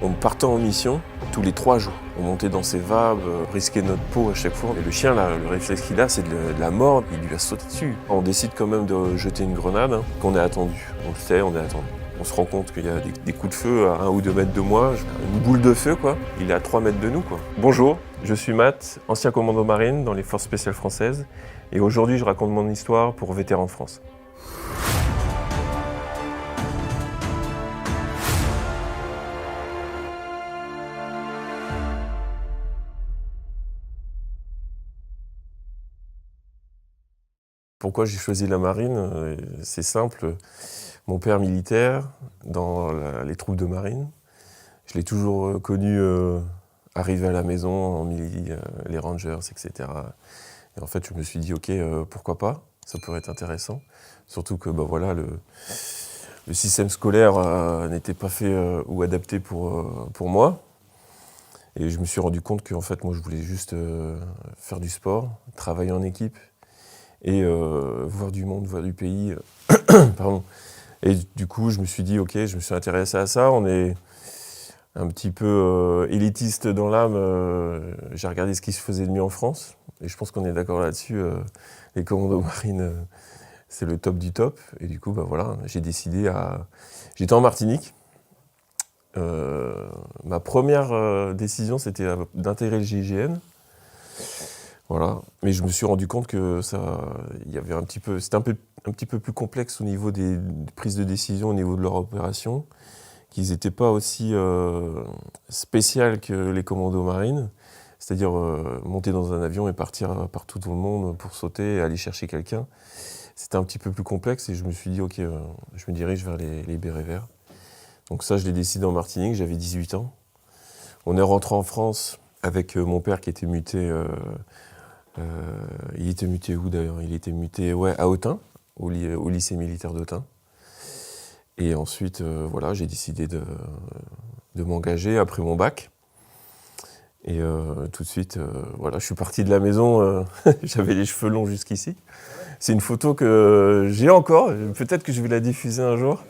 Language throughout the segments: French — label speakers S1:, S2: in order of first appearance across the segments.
S1: En partant en mission, tous les 3 jours, on montait dans ses vagues, risquait notre peau à chaque fois. Et le chien, là, le réflexe qu'il a, c'est de la mordre, il lui a sauté dessus. On décide quand même de jeter une grenade, qu'on est attendu. On le sait, on est attendu. On se rend compte qu'il y a des coups de feu à 1 ou 2 mètres de moi, une boule de feu, quoi. Il est à 3 mètres de nous, quoi. Bonjour, je suis Matt, ancien commando marine dans les forces spéciales françaises. Et aujourd'hui, je raconte mon histoire pour Vétérans de France. Pourquoi j'ai choisi la marine? C'est simple. Mon père militaire, dans les troupes de marine, je l'ai toujours connu arriver à la maison en mili, les Rangers, etc. Et en fait, je me suis dit, ok, pourquoi pas? Ça pourrait être intéressant. Surtout que voilà, le système scolaire n'était pas fait ou adapté pour moi. Et je me suis rendu compte que en fait, moi, je voulais juste faire du sport, travailler en équipe et voir du monde, voir du pays. Pardon. Et du coup, je me suis dit, ok, je me suis intéressé à ça. On est un petit peu élitiste dans l'âme. J'ai regardé ce qui se faisait de mieux en France. Et je pense qu'on est d'accord là-dessus. Les commandos marines, c'est le top du top. Et du coup, voilà, j'ai décidé à... J'étais en Martinique. Ma première décision, c'était d'intégrer le GIGN. Voilà. Mais je me suis rendu compte que il y avait c'était un petit peu plus complexe au niveau des prises de décision, au niveau de leur opération, qu'ils n'étaient pas aussi spéciales que les commandos marines, c'est-à-dire monter dans un avion et partir partout dans le monde pour sauter et aller chercher quelqu'un. C'était un petit peu plus complexe et je me suis dit, ok, je me dirige vers les bérets verts. Donc ça, je l'ai décidé en Martinique, j'avais 18 ans. On est rentré en France avec mon père qui était muté... il était muté où d'ailleurs? Il était muté à Autun, au lycée militaire d'Autun. Et ensuite, voilà, j'ai décidé de m'engager après mon bac. Et tout de suite, voilà, je suis parti de la maison, j'avais les cheveux longs jusqu'ici. C'est une photo que j'ai encore, peut-être que je vais la diffuser un jour.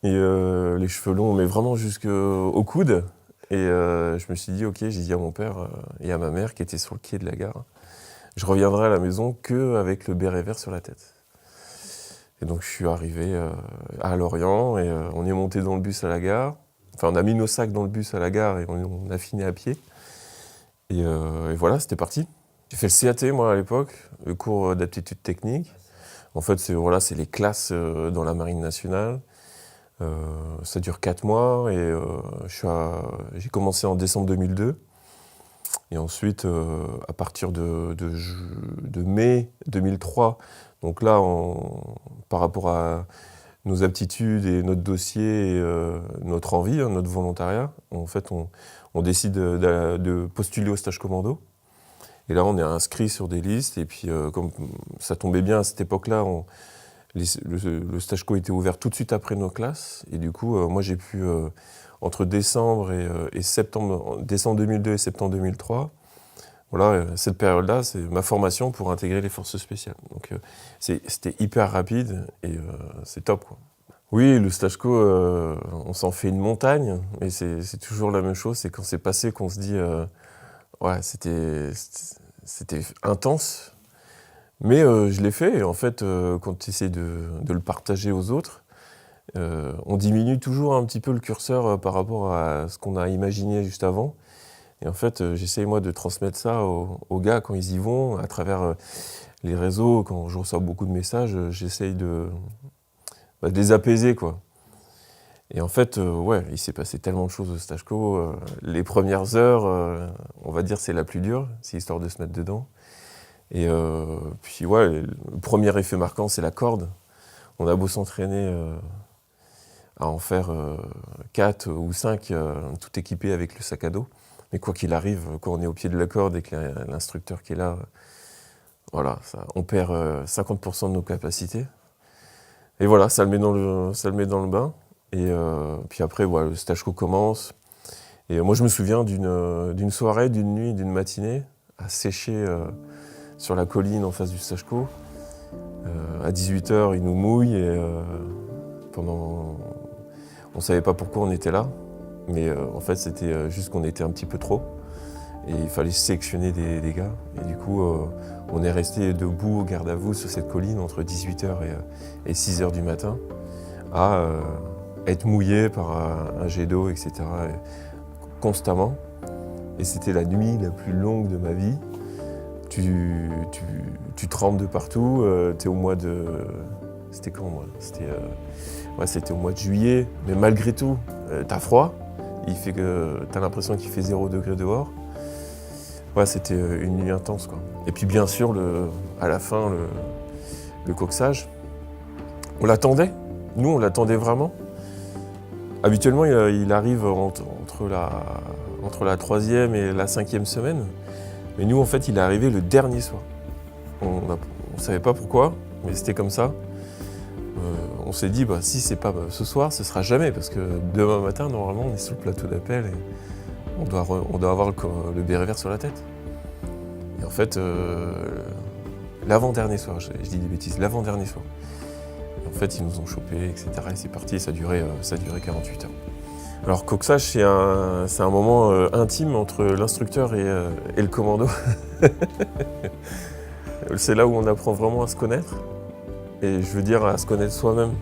S1: Et les cheveux longs, mais vraiment jusqu'au coude. Et je me suis dit, ok, j'ai dit à mon père et à ma mère qui étaient sur le quai de la gare, je reviendrai à la maison qu'avec le béret vert sur la tête. Et donc je suis arrivé à Lorient et on est monté dans le bus à la gare. Enfin, on a mis nos sacs dans le bus à la gare et on a fini à pied. Et voilà, c'était parti. J'ai fait le CAT, moi, à l'époque, le cours d'aptitude technique. En fait, c'est les classes dans la Marine nationale. Ça dure 4 mois et j'ai commencé en décembre 2002. Et ensuite, à partir de mai 2003, donc là, par rapport à nos aptitudes et notre dossier, et, notre envie, notre volontariat, en fait, on décide de postuler au stage commando. Et là, on est inscrit sur des listes. Et puis, comme ça tombait bien à cette époque-là, le stage co était ouvert tout de suite après nos classes. Et du coup, moi, j'ai pu, entre décembre et septembre, décembre 2002 et septembre 2003, voilà, cette période-là, c'est ma formation pour intégrer les forces spéciales. Donc, c'était hyper rapide et c'est top, quoi. Oui, le stage co, on s'en fait une montagne, mais c'est toujours la même chose. C'est quand c'est passé qu'on se dit, ouais, c'était intense. Mais je l'ai fait, et en fait, quand tu essaies de le partager aux autres, on diminue toujours un petit peu le curseur par rapport à ce qu'on a imaginé juste avant. Et en fait, j'essaye moi de transmettre ça aux gars quand ils y vont, à travers les réseaux, quand je reçois beaucoup de messages, j'essaye de les apaiser, quoi. Et en fait, ouais, il s'est passé tellement de choses au stage co. Les premières heures, on va dire, c'est la plus dure, c'est histoire de se mettre dedans. Et puis ouais, le premier effet marquant, c'est la corde. On a beau s'entraîner à en faire 4 ou 5, tout équipé avec le sac à dos. Mais quoi qu'il arrive, quand on est au pied de la corde et que l'instructeur qui est là, voilà, on perd 50% de nos capacités. Et voilà, ça le met dans le bain. Et puis après, voilà, le stage co commence. Et moi, je me souviens d'une soirée, d'une nuit, d'une matinée à sécher sur la colline en face du stage co. À 18h, il nous mouille et on ne savait pas pourquoi on était là. Mais en fait, c'était juste qu'on était un petit peu trop. Et il fallait sélectionner des gars. Et du coup, on est resté debout au garde à vous sur cette colline entre 18h et 6h du matin à être mouillé par un jet d'eau, etc. constamment. Et c'était la nuit la plus longue de ma vie. Tu trembles de partout. T'es au mois de... C'était quand, moi? C'était au mois de juillet. Mais malgré tout, t'as froid. Il fait que t'as l'impression qu'il fait 0 degré dehors. Ouais, c'était une nuit intense, quoi. Et puis bien sûr, à la fin, le coxage. On l'attendait. Nous, on l'attendait vraiment. Habituellement, il arrive entre la 3e et la 5e semaine. Mais nous, en fait, il est arrivé le dernier soir. On ne savait pas pourquoi, mais c'était comme ça. On s'est dit, si c'est pas ce soir, ce sera jamais, parce que demain matin, normalement, on est sur le plateau d'appel et on doit avoir le béret vert sur la tête. Et en fait, l'avant-dernier soir, je dis des bêtises, l'avant-dernier soir. Et en fait, ils nous ont chopés, etc. Et c'est parti, et ça a duré 48 heures. Alors, coxage, c'est un moment intime entre l'instructeur et le commando. C'est là où on apprend vraiment à se connaître. Et je veux dire, à se connaître soi-même.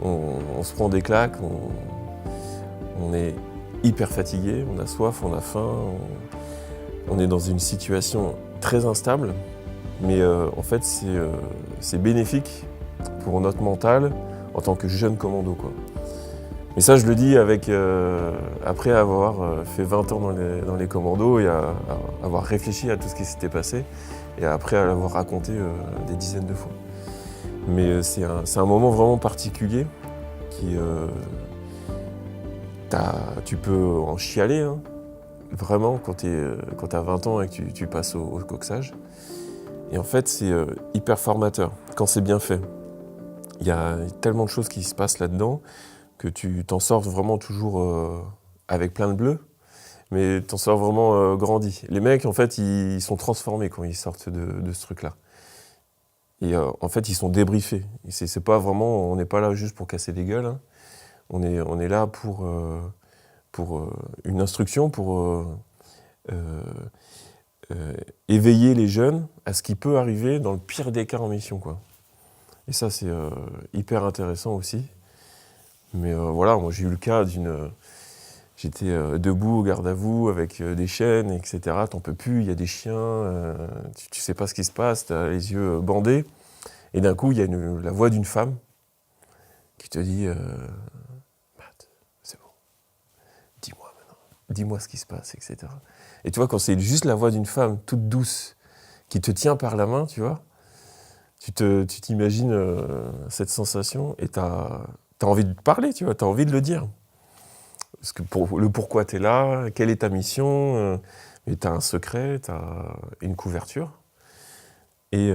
S1: On se prend des claques, on est hyper fatigué, on a soif, on a faim. On est dans une situation très instable. Mais en fait, c'est bénéfique pour notre mental en tant que jeune commando, quoi. Et ça, je le dis après avoir fait 20 ans dans les commandos et avoir réfléchi à tout ce qui s'était passé et après à l'avoir raconté des dizaines de fois. Mais c'est un moment vraiment particulier qui... tu peux en chialer, hein, vraiment, quand t'as 20 ans et que tu passes au coxage. Et en fait, c'est hyper formateur quand c'est bien fait. Il y a tellement de choses qui se passent là-dedans que tu t'en sors vraiment toujours avec plein de bleu, mais t'en sors vraiment grandi. Les mecs, en fait, ils sont transformés quand ils sortent de ce truc-là. Et en fait, ils sont débriefés. Et c'est pas vraiment, on n'est pas là juste pour casser des gueules, hein. On est là pour une instruction, pour éveiller les jeunes à ce qui peut arriver dans le pire des cas en mission, quoi. Et ça, c'est hyper intéressant aussi. Mais voilà, moi j'ai eu le cas j'étais debout au garde à vous avec des chaînes, etc. T'en peux plus, il y a des chiens, tu sais pas ce qui se passe, t'as les yeux bandés. Et d'un coup, il y a la voix d'une femme qui te dit Matt, c'est bon, dis-moi maintenant, dis-moi ce qui se passe, etc. Et tu vois, quand c'est juste la voix d'une femme toute douce qui te tient par la main, tu vois, tu t'imagines cette sensation et t'as envie de parler, tu vois, t'as envie de le dire. Parce que le pourquoi t'es là, quelle est ta mission, mais t'as un secret, t'as une couverture. Et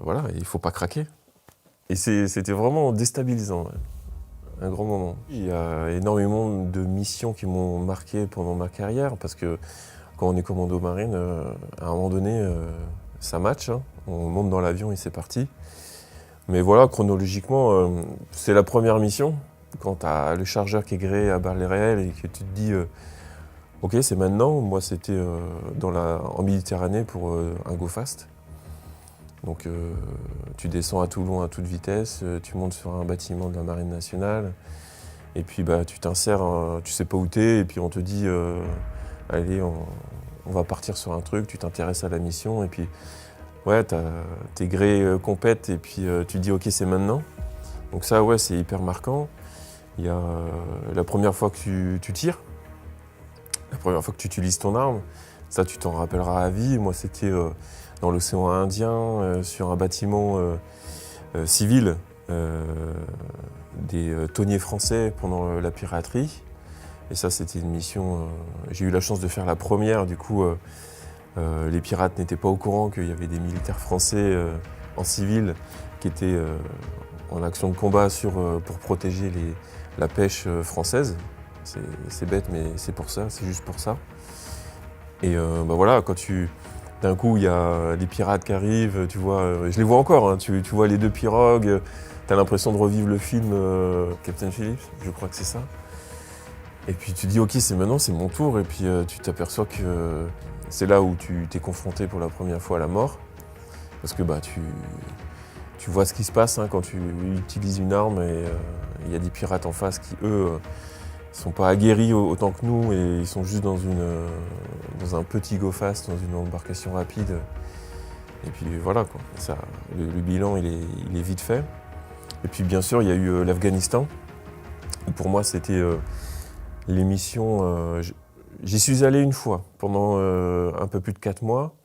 S1: voilà, il faut pas craquer. Et c'était vraiment déstabilisant, ouais. Un grand moment. Il y a énormément de missions qui m'ont marqué pendant ma carrière, parce que quand on est commando marine, à un moment donné, ça match, hein. On monte dans l'avion et c'est parti. Mais voilà, chronologiquement, c'est la première mission. Quand tu as le chargeur qui est gréé à balles réelles et que tu te dis ok, c'est maintenant. Moi, c'était en Méditerranée pour un go fast. Donc tu descends à Toulon à toute vitesse, tu montes sur un bâtiment de la Marine nationale et puis tu t'insères, tu sais pas où t'es et puis on te dit allez, on va partir sur un truc, tu t'intéresses à la mission et puis ouais, t'es gré compète et puis tu te dis ok, c'est maintenant. Donc ça, ouais, c'est hyper marquant. Il y a la première fois que tu tires, la première fois que tu utilises ton arme, ça tu t'en rappelleras à vie. Moi, c'était dans l'océan Indien, sur un bâtiment civil, des tonniers français pendant la piraterie. Et ça, c'était une mission, j'ai eu la chance de faire la première, du coup, les pirates n'étaient pas au courant qu'il y avait des militaires français en civil qui étaient en action de combat pour protéger la pêche française. C'est bête, mais c'est pour ça, c'est juste pour ça. Et voilà, quand d'un coup, il y a les pirates qui arrivent, tu vois, je les vois encore, hein, tu vois les deux pirogues, t'as l'impression de revivre le film Captain Phillips, je crois que c'est ça. Et puis tu dis ok, c'est maintenant, c'est mon tour, et puis tu t'aperçois que c'est là où tu t'es confronté pour la première fois à la mort, parce que tu vois ce qui se passe quand tu utilises une arme et il y a des pirates en face qui eux sont pas aguerris autant que nous et ils sont juste dans un petit go fast, dans une embarcation rapide. Et puis voilà quoi, le bilan il est vite fait. Et puis bien sûr il y a eu l'Afghanistan. Pour moi c'était l'émission, j'y suis allé une fois pendant un peu plus de 4 mois,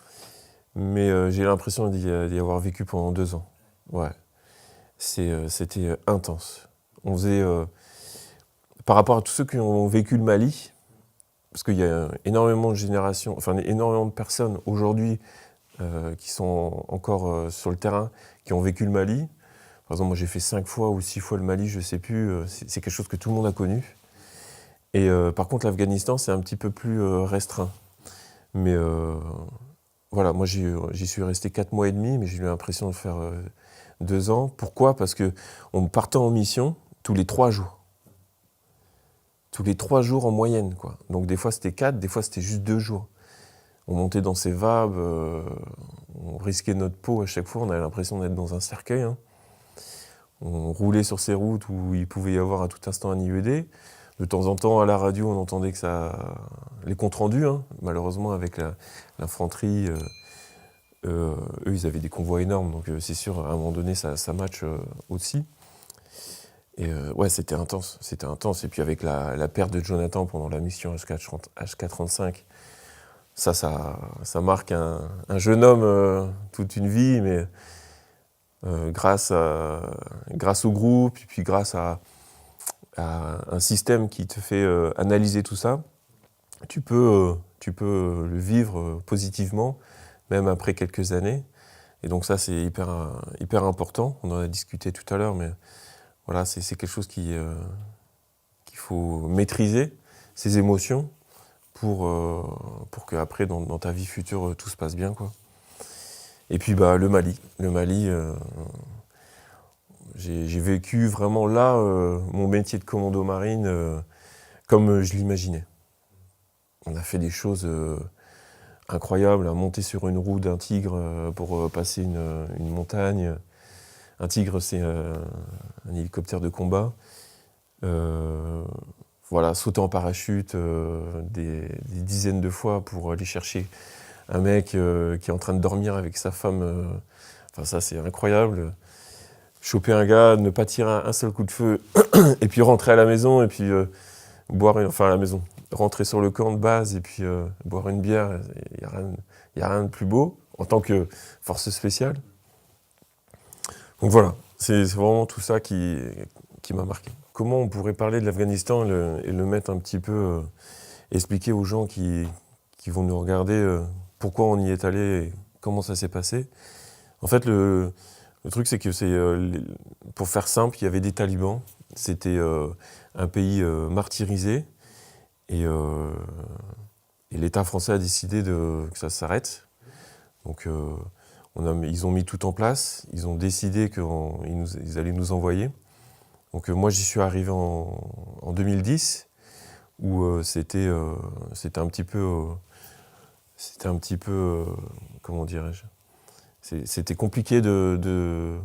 S1: mais j'ai l'impression d'y avoir vécu pendant 2 ans. Ouais, c'était intense. On faisait, par rapport à tous ceux qui ont vécu le Mali, parce qu'il y a énormément de générations, enfin énormément de personnes aujourd'hui qui sont encore sur le terrain, qui ont vécu le Mali. Par exemple, moi j'ai fait 5 fois ou 6 fois le Mali, je sais plus, c'est quelque chose que tout le monde a connu. Et par contre l'Afghanistan c'est un petit peu plus restreint. Mais voilà, moi j'y suis resté 4 mois et demi, mais j'ai eu l'impression de faire 2 ans. Pourquoi ? Parce qu'on partait en mission tous les 3 jours. Tous les 3 jours en moyenne, quoi. Donc des fois c'était 4, des fois c'était juste 2 jours. On montait dans ces vabs, on risquait notre peau à chaque fois, on avait l'impression d'être dans un cercueil. On roulait sur ces routes où il pouvait y avoir à tout instant un IED. De temps en temps, à la radio, on entendait que les comptes rendus, malheureusement avec l'infanterie, eux, ils avaient des convois énormes, donc c'est sûr, à un moment donné, ça match aussi. Et ouais, c'était intense. Et puis avec la perte de Jonathan pendant la mission HK35, ça marque un jeune homme toute une vie, mais grâce au groupe, et puis grâce à un système qui te fait analyser tout ça, tu peux le vivre positivement, même après quelques années. Et donc ça, c'est hyper important. On en a discuté tout à l'heure, mais voilà, c'est quelque chose qu'il faut maîtriser, ses émotions, pour qu'après, dans ta vie future, tout se passe bien, quoi. Et puis le Mali. J'ai vécu vraiment là mon métier de commando marine comme je l'imaginais. On a fait des choses incroyables, à monter sur une roue d'un tigre pour passer une montagne. Un tigre, c'est un hélicoptère de combat. Voilà, sauter en parachute des dizaines de fois pour aller chercher un mec qui est en train de dormir avec sa femme. Enfin, ça, c'est incroyable. Choper un gars, ne pas tirer un seul coup de feu, et puis rentrer à la maison, et puis à la maison, rentrer sur le camp de base, et puis boire une bière, il n'y a rien de plus beau, en tant que force spéciale. Donc voilà, c'est vraiment tout ça qui m'a marqué. Comment on pourrait parler de l'Afghanistan et le mettre un petit peu, expliquer aux gens qui vont nous regarder pourquoi on y est allé et comment ça s'est passé. En fait, le truc, c'est que pour faire simple, il y avait des talibans. C'était un pays martyrisé. Et l'État français a décidé que ça s'arrête. Donc ils ont mis tout en place. Ils ont décidé qu'ils allaient nous envoyer. Donc moi, j'y suis arrivé en 2010, où c'était un petit peu... comment dirais-je ? C'était compliqué de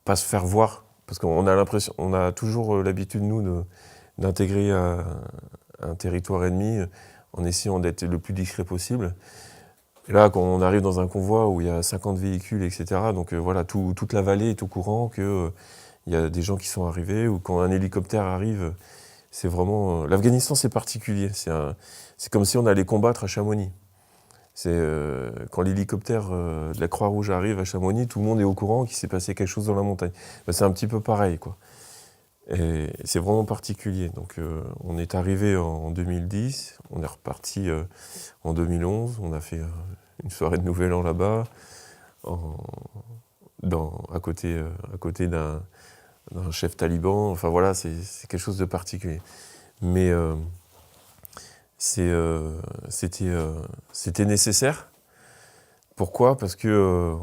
S1: pas se faire voir, parce qu'on a l'impression, on a toujours l'habitude, nous, d'intégrer un territoire ennemi en essayant d'être le plus discret possible. Et là, quand on arrive dans un convoi où il y a 50 véhicules, etc., donc voilà, toute la vallée est au courant qu'il y a des gens qui sont arrivés, ou quand un hélicoptère arrive, c'est vraiment... L'Afghanistan, c'est particulier. C'est comme si on allait combattre à Chamonix. C'est quand l'hélicoptère de la Croix-Rouge arrive à Chamonix, tout le monde est au courant qu'il s'est passé quelque chose dans la montagne. C'est un petit peu pareil, quoi. Et c'est vraiment particulier. Donc on est arrivé en 2010, on est reparti en 2011, on a fait une soirée de Nouvel An là-bas, à côté d'un chef taliban. Enfin voilà, c'est quelque chose de particulier. Mais c'était nécessaire. Pourquoi ? Parce que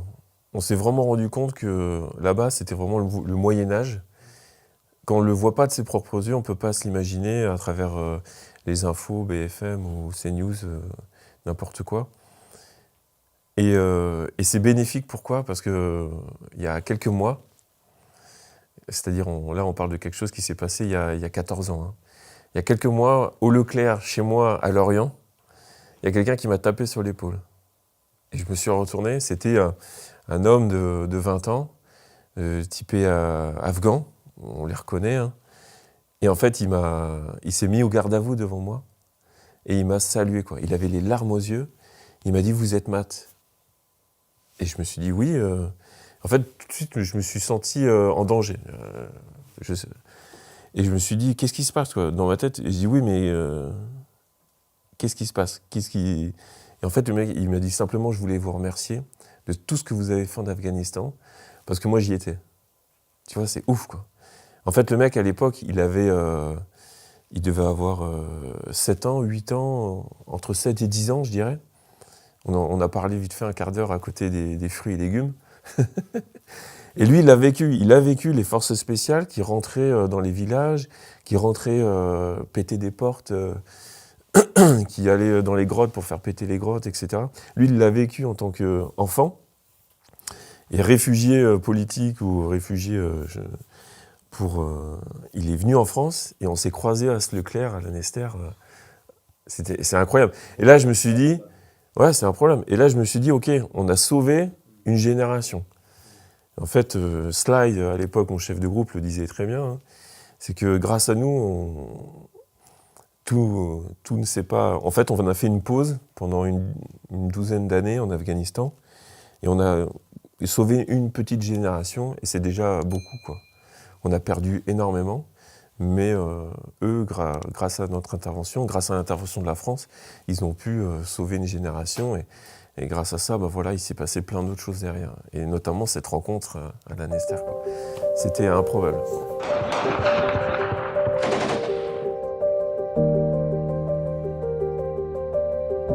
S1: on s'est vraiment rendu compte que là-bas, c'était vraiment le Moyen-Âge. quand on ne le voit pas de ses propres yeux, on ne peut pas se l'imaginer à travers les infos, BFM ou CNews, n'importe quoi. Et c'est bénéfique, pourquoi? Parce qu'il y a quelques mois, c'est-à-dire là on parle de quelque chose qui s'est passé il y a 14 ans. Hein. Il y a quelques mois, au Leclerc, chez moi, à Lorient, il y a quelqu'un qui m'a tapé sur l'épaule. Et je me suis retourné, c'était un homme de 20 ans, typé afghan, on les reconnaît. Hein. Et en fait, il s'est mis au garde à vous devant moi et il m'a salué, quoi. Il avait les larmes aux yeux. Il m'a dit « Vous êtes Matt ». Et je me suis dit « Oui ». En fait, tout de suite, je me suis senti en danger. Et je me suis dit « Qu'est-ce qui se passe, quoi ?» Dans ma tête, et je dis « Oui, mais qu'est-ce qui se passe ? Et en fait, le mec, il m'a dit simplement « Je voulais vous remercier de tout ce que vous avez fait en Afghanistan, parce que moi, j'y étais. » Tu vois, c'est ouf, quoi. En fait, le mec, à l'époque, il devait avoir 7 ans, 8 ans, entre 7 et 10 ans, je dirais. On a parlé vite fait un quart d'heure à côté des fruits et légumes. Et lui, il a vécu les forces spéciales qui rentraient dans les villages, qui rentraient péter des portes, qui allaient dans les grottes pour faire péter les grottes, etc. Lui, il l'a vécu en tant qu'enfant. Et réfugié politique ou réfugié... il est venu en France et on s'est croisés à ce Leclerc, à Lanester. C'est incroyable. Et là, je me suis dit, ouais, c'est un problème. Et là, je me suis dit, ok, on a sauvé une génération. En fait, Slide, à l'époque, mon chef de groupe, le disait très bien, hein, c'est que grâce à nous, tout ne s'est pas... En fait, on a fait une pause pendant une douzaine d'années en Afghanistan et on a sauvé une petite génération et c'est déjà beaucoup, quoi. On a perdu énormément, mais eux, grâce à notre intervention, grâce à l'intervention de la France, ils ont pu sauver une génération. Et grâce à ça, bah voilà, il s'est passé plein d'autres choses derrière. Et notamment cette rencontre à Lanester. C'était improbable.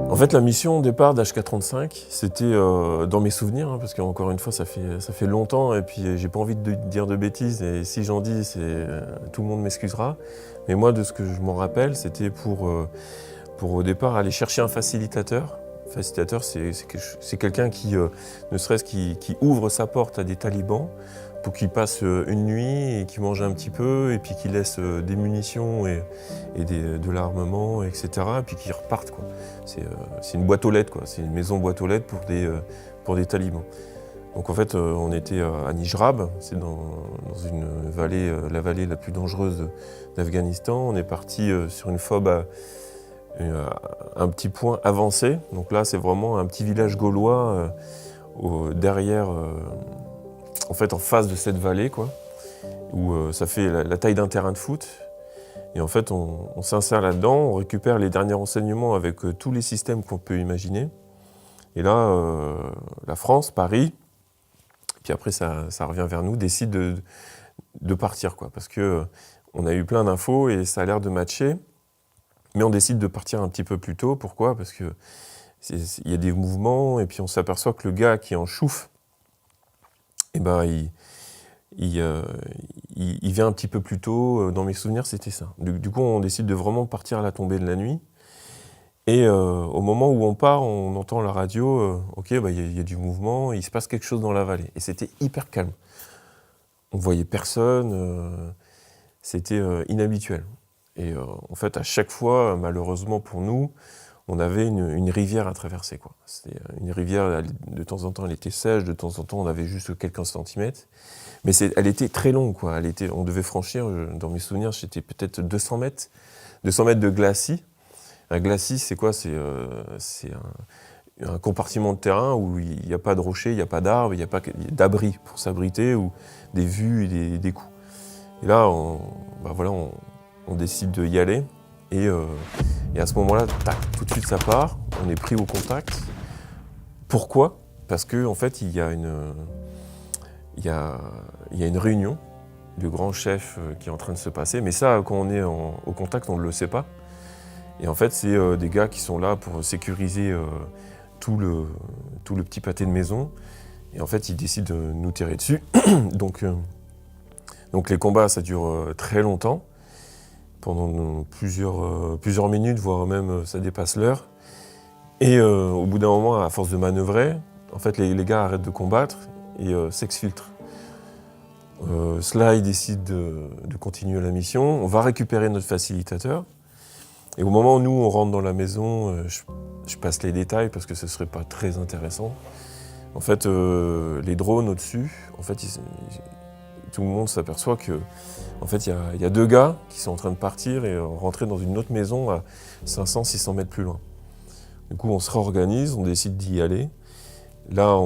S1: En fait, la mission au départ d'HK35, c'était dans mes souvenirs, hein, parce qu'encore une fois, ça fait longtemps, et puis j'ai pas envie de dire de bêtises, et si j'en dis, tout le monde m'excusera. Mais moi, de ce que je m'en rappelle, c'était pour au départ aller chercher un facilitateur. Facilitateur, c'est quelqu'un qui, ne serait-ce qui ouvre sa porte à des talibans, pour qu'ils passent une nuit et qu'ils mangent un petit peu, et puis qu'ils laissent des munitions et de l'armement, etc. Et puis qu'ils repartent, quoi. C'est une boîte aux lettres, quoi. C'est une maison boîte aux lettres pour des talibans. Donc en fait, on était à Nijrab, c'est dans une vallée, la vallée la plus dangereuse d'Afghanistan. On est parti sur une FOB à un petit point avancé. Donc là, c'est vraiment un petit village gaulois derrière... en fait, en face de cette vallée, quoi, où ça fait la taille d'un terrain de foot. Et en fait, on s'insère là-dedans, on récupère les derniers renseignements avec tous les systèmes qu'on peut imaginer. Et là, la France, Paris, puis après ça revient vers nous, décide de partir, quoi, parce qu'on a eu plein d'infos et ça a l'air de matcher. Mais on décide de partir un petit peu plus tôt. Pourquoi? Parce qu'il y a des mouvements et puis on s'aperçoit que le gars qui est en chouf, eh ben, il vient un petit peu plus tôt. Dans mes souvenirs, c'était ça. Du coup, on décide de vraiment partir à la tombée de la nuit. Et au moment où on part, on entend la radio, ok, bah, y a du mouvement, il se passe quelque chose dans la vallée. Et c'était hyper calme. On ne voyait personne, c'était inhabituel. Et en fait, à chaque fois, malheureusement pour nous, on avait une rivière à traverser, quoi. C'était une rivière, de temps en temps, elle était sèche, de temps en temps, on avait juste quelques centimètres. Mais elle était très longue, quoi. On devait franchir, dans mes souvenirs, c'était peut-être 200 mètres de glacis. Un glacis, c'est quoi? C'est un compartiment de terrain où il n'y a pas de rochers, il n'y a pas d'arbres, il n'y a pas d'abri pour s'abriter, ou des vues et des coups. Et là, on décide d'y aller. Et à ce moment-là, tout de suite ça part, on est pris au contact. Pourquoi? Parce qu'en fait, il y a une réunion de grands chefs qui est en train de se passer. Mais ça, quand on est au contact, on ne le sait pas. Et en fait, c'est des gars qui sont là pour sécuriser tout le petit pâté de maison. Et en fait, ils décident de nous tirer dessus. Donc Donc les combats, ça dure très longtemps, pendant plusieurs minutes, voire même ça dépasse l'heure. Et au bout d'un moment, à force de manœuvrer, en fait, les gars arrêtent de combattre et s'exfiltrent. Sly décide de continuer la mission. On va récupérer notre facilitateur. Et au moment où nous, on rentre dans la maison, je passe les détails parce que ce ne serait pas très intéressant. En fait, les drones au-dessus, en fait, tout le monde s'aperçoit que, en fait, il y a 2 gars qui sont en train de partir et rentrer dans une autre maison à 500-600 mètres plus loin. Du coup, on se réorganise, on décide d'y aller. Là,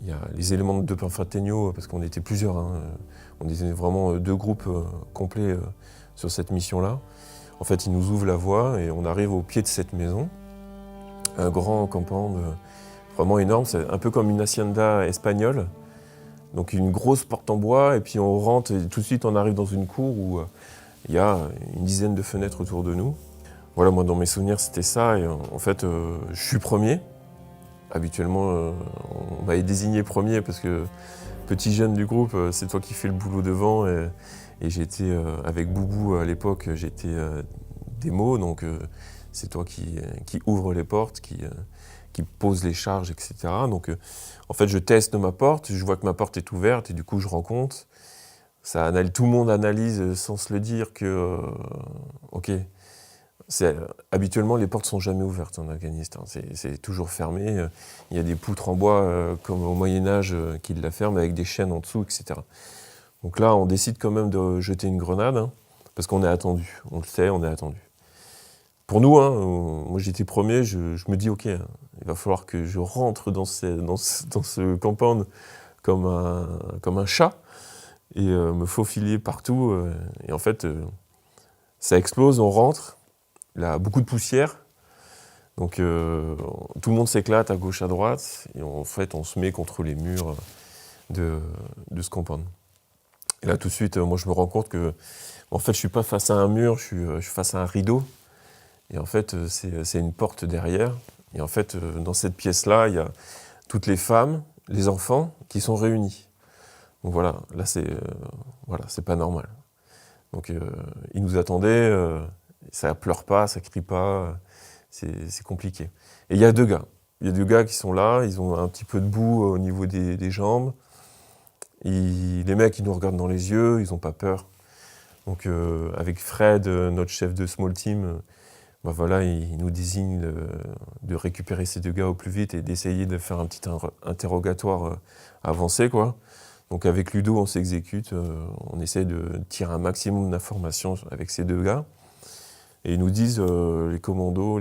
S1: il y a les éléments de Pinfategno, parce qu'on était plusieurs, hein. On était vraiment 2 groupes complets sur cette mission-là. En fait, ils nous ouvrent la voie et on arrive au pied de cette maison. Un grand compound vraiment énorme, c'est un peu comme une hacienda espagnole. Donc une grosse porte en bois et puis on rentre et tout de suite on arrive dans une cour où il y a une dizaine de fenêtres autour de nous. Voilà, moi dans mes souvenirs c'était ça et en fait je suis premier. Habituellement on m'avait désigné premier parce que petit jeune du groupe, c'est toi qui fais le boulot devant et j'étais avec Boubou à l'époque, j'étais démo, donc c'est toi qui ouvre les portes, qui pose les charges, etc. Donc en fait je teste ma porte, je vois que ma porte est ouverte et du coup je rends compte. Tout le monde analyse sans se le dire que ok. Habituellement, les portes sont jamais ouvertes en Afghanistan, c'est toujours fermé. Il y a des poutres en bois, comme au Moyen-Âge, qui la ferment avec des chaînes en dessous, etc. Donc là, on décide quand même de jeter une grenade, hein, parce qu'on est attendu. On le sait, on est attendu. Pour nous, hein, moi j'étais premier, je me dis, ok, il va falloir que je rentre dans ce compound comme un chat, et me faufiler partout. Et en fait, ça explose, on rentre. Il y a beaucoup de poussière, donc tout le monde s'éclate à gauche, à droite, et en fait on se met contre les murs de ce compound. Et là tout de suite, moi je me rends compte que en fait je suis pas face à un mur, je suis face à un rideau, et en fait c'est une porte derrière, et en fait dans cette pièce-là, il y a toutes les femmes, les enfants qui sont réunis. Donc voilà, là c'est pas normal. Donc ils nous attendaient. Ça pleure pas, ça crie pas, c'est compliqué. Et il y a 2 gars. Il y a 2 gars qui sont là, ils ont un petit peu de boue au niveau des jambes. Les mecs, ils nous regardent dans les yeux, ils n'ont pas peur. Donc avec Fred, notre chef de small team, bah voilà, il nous désigne de récupérer ces 2 gars au plus vite et d'essayer de faire un petit interrogatoire avancé, quoi. Donc avec Ludo, on s'exécute, on essaie de tirer un maximum d'informations avec ces 2 gars. Et ils nous disent les commandos.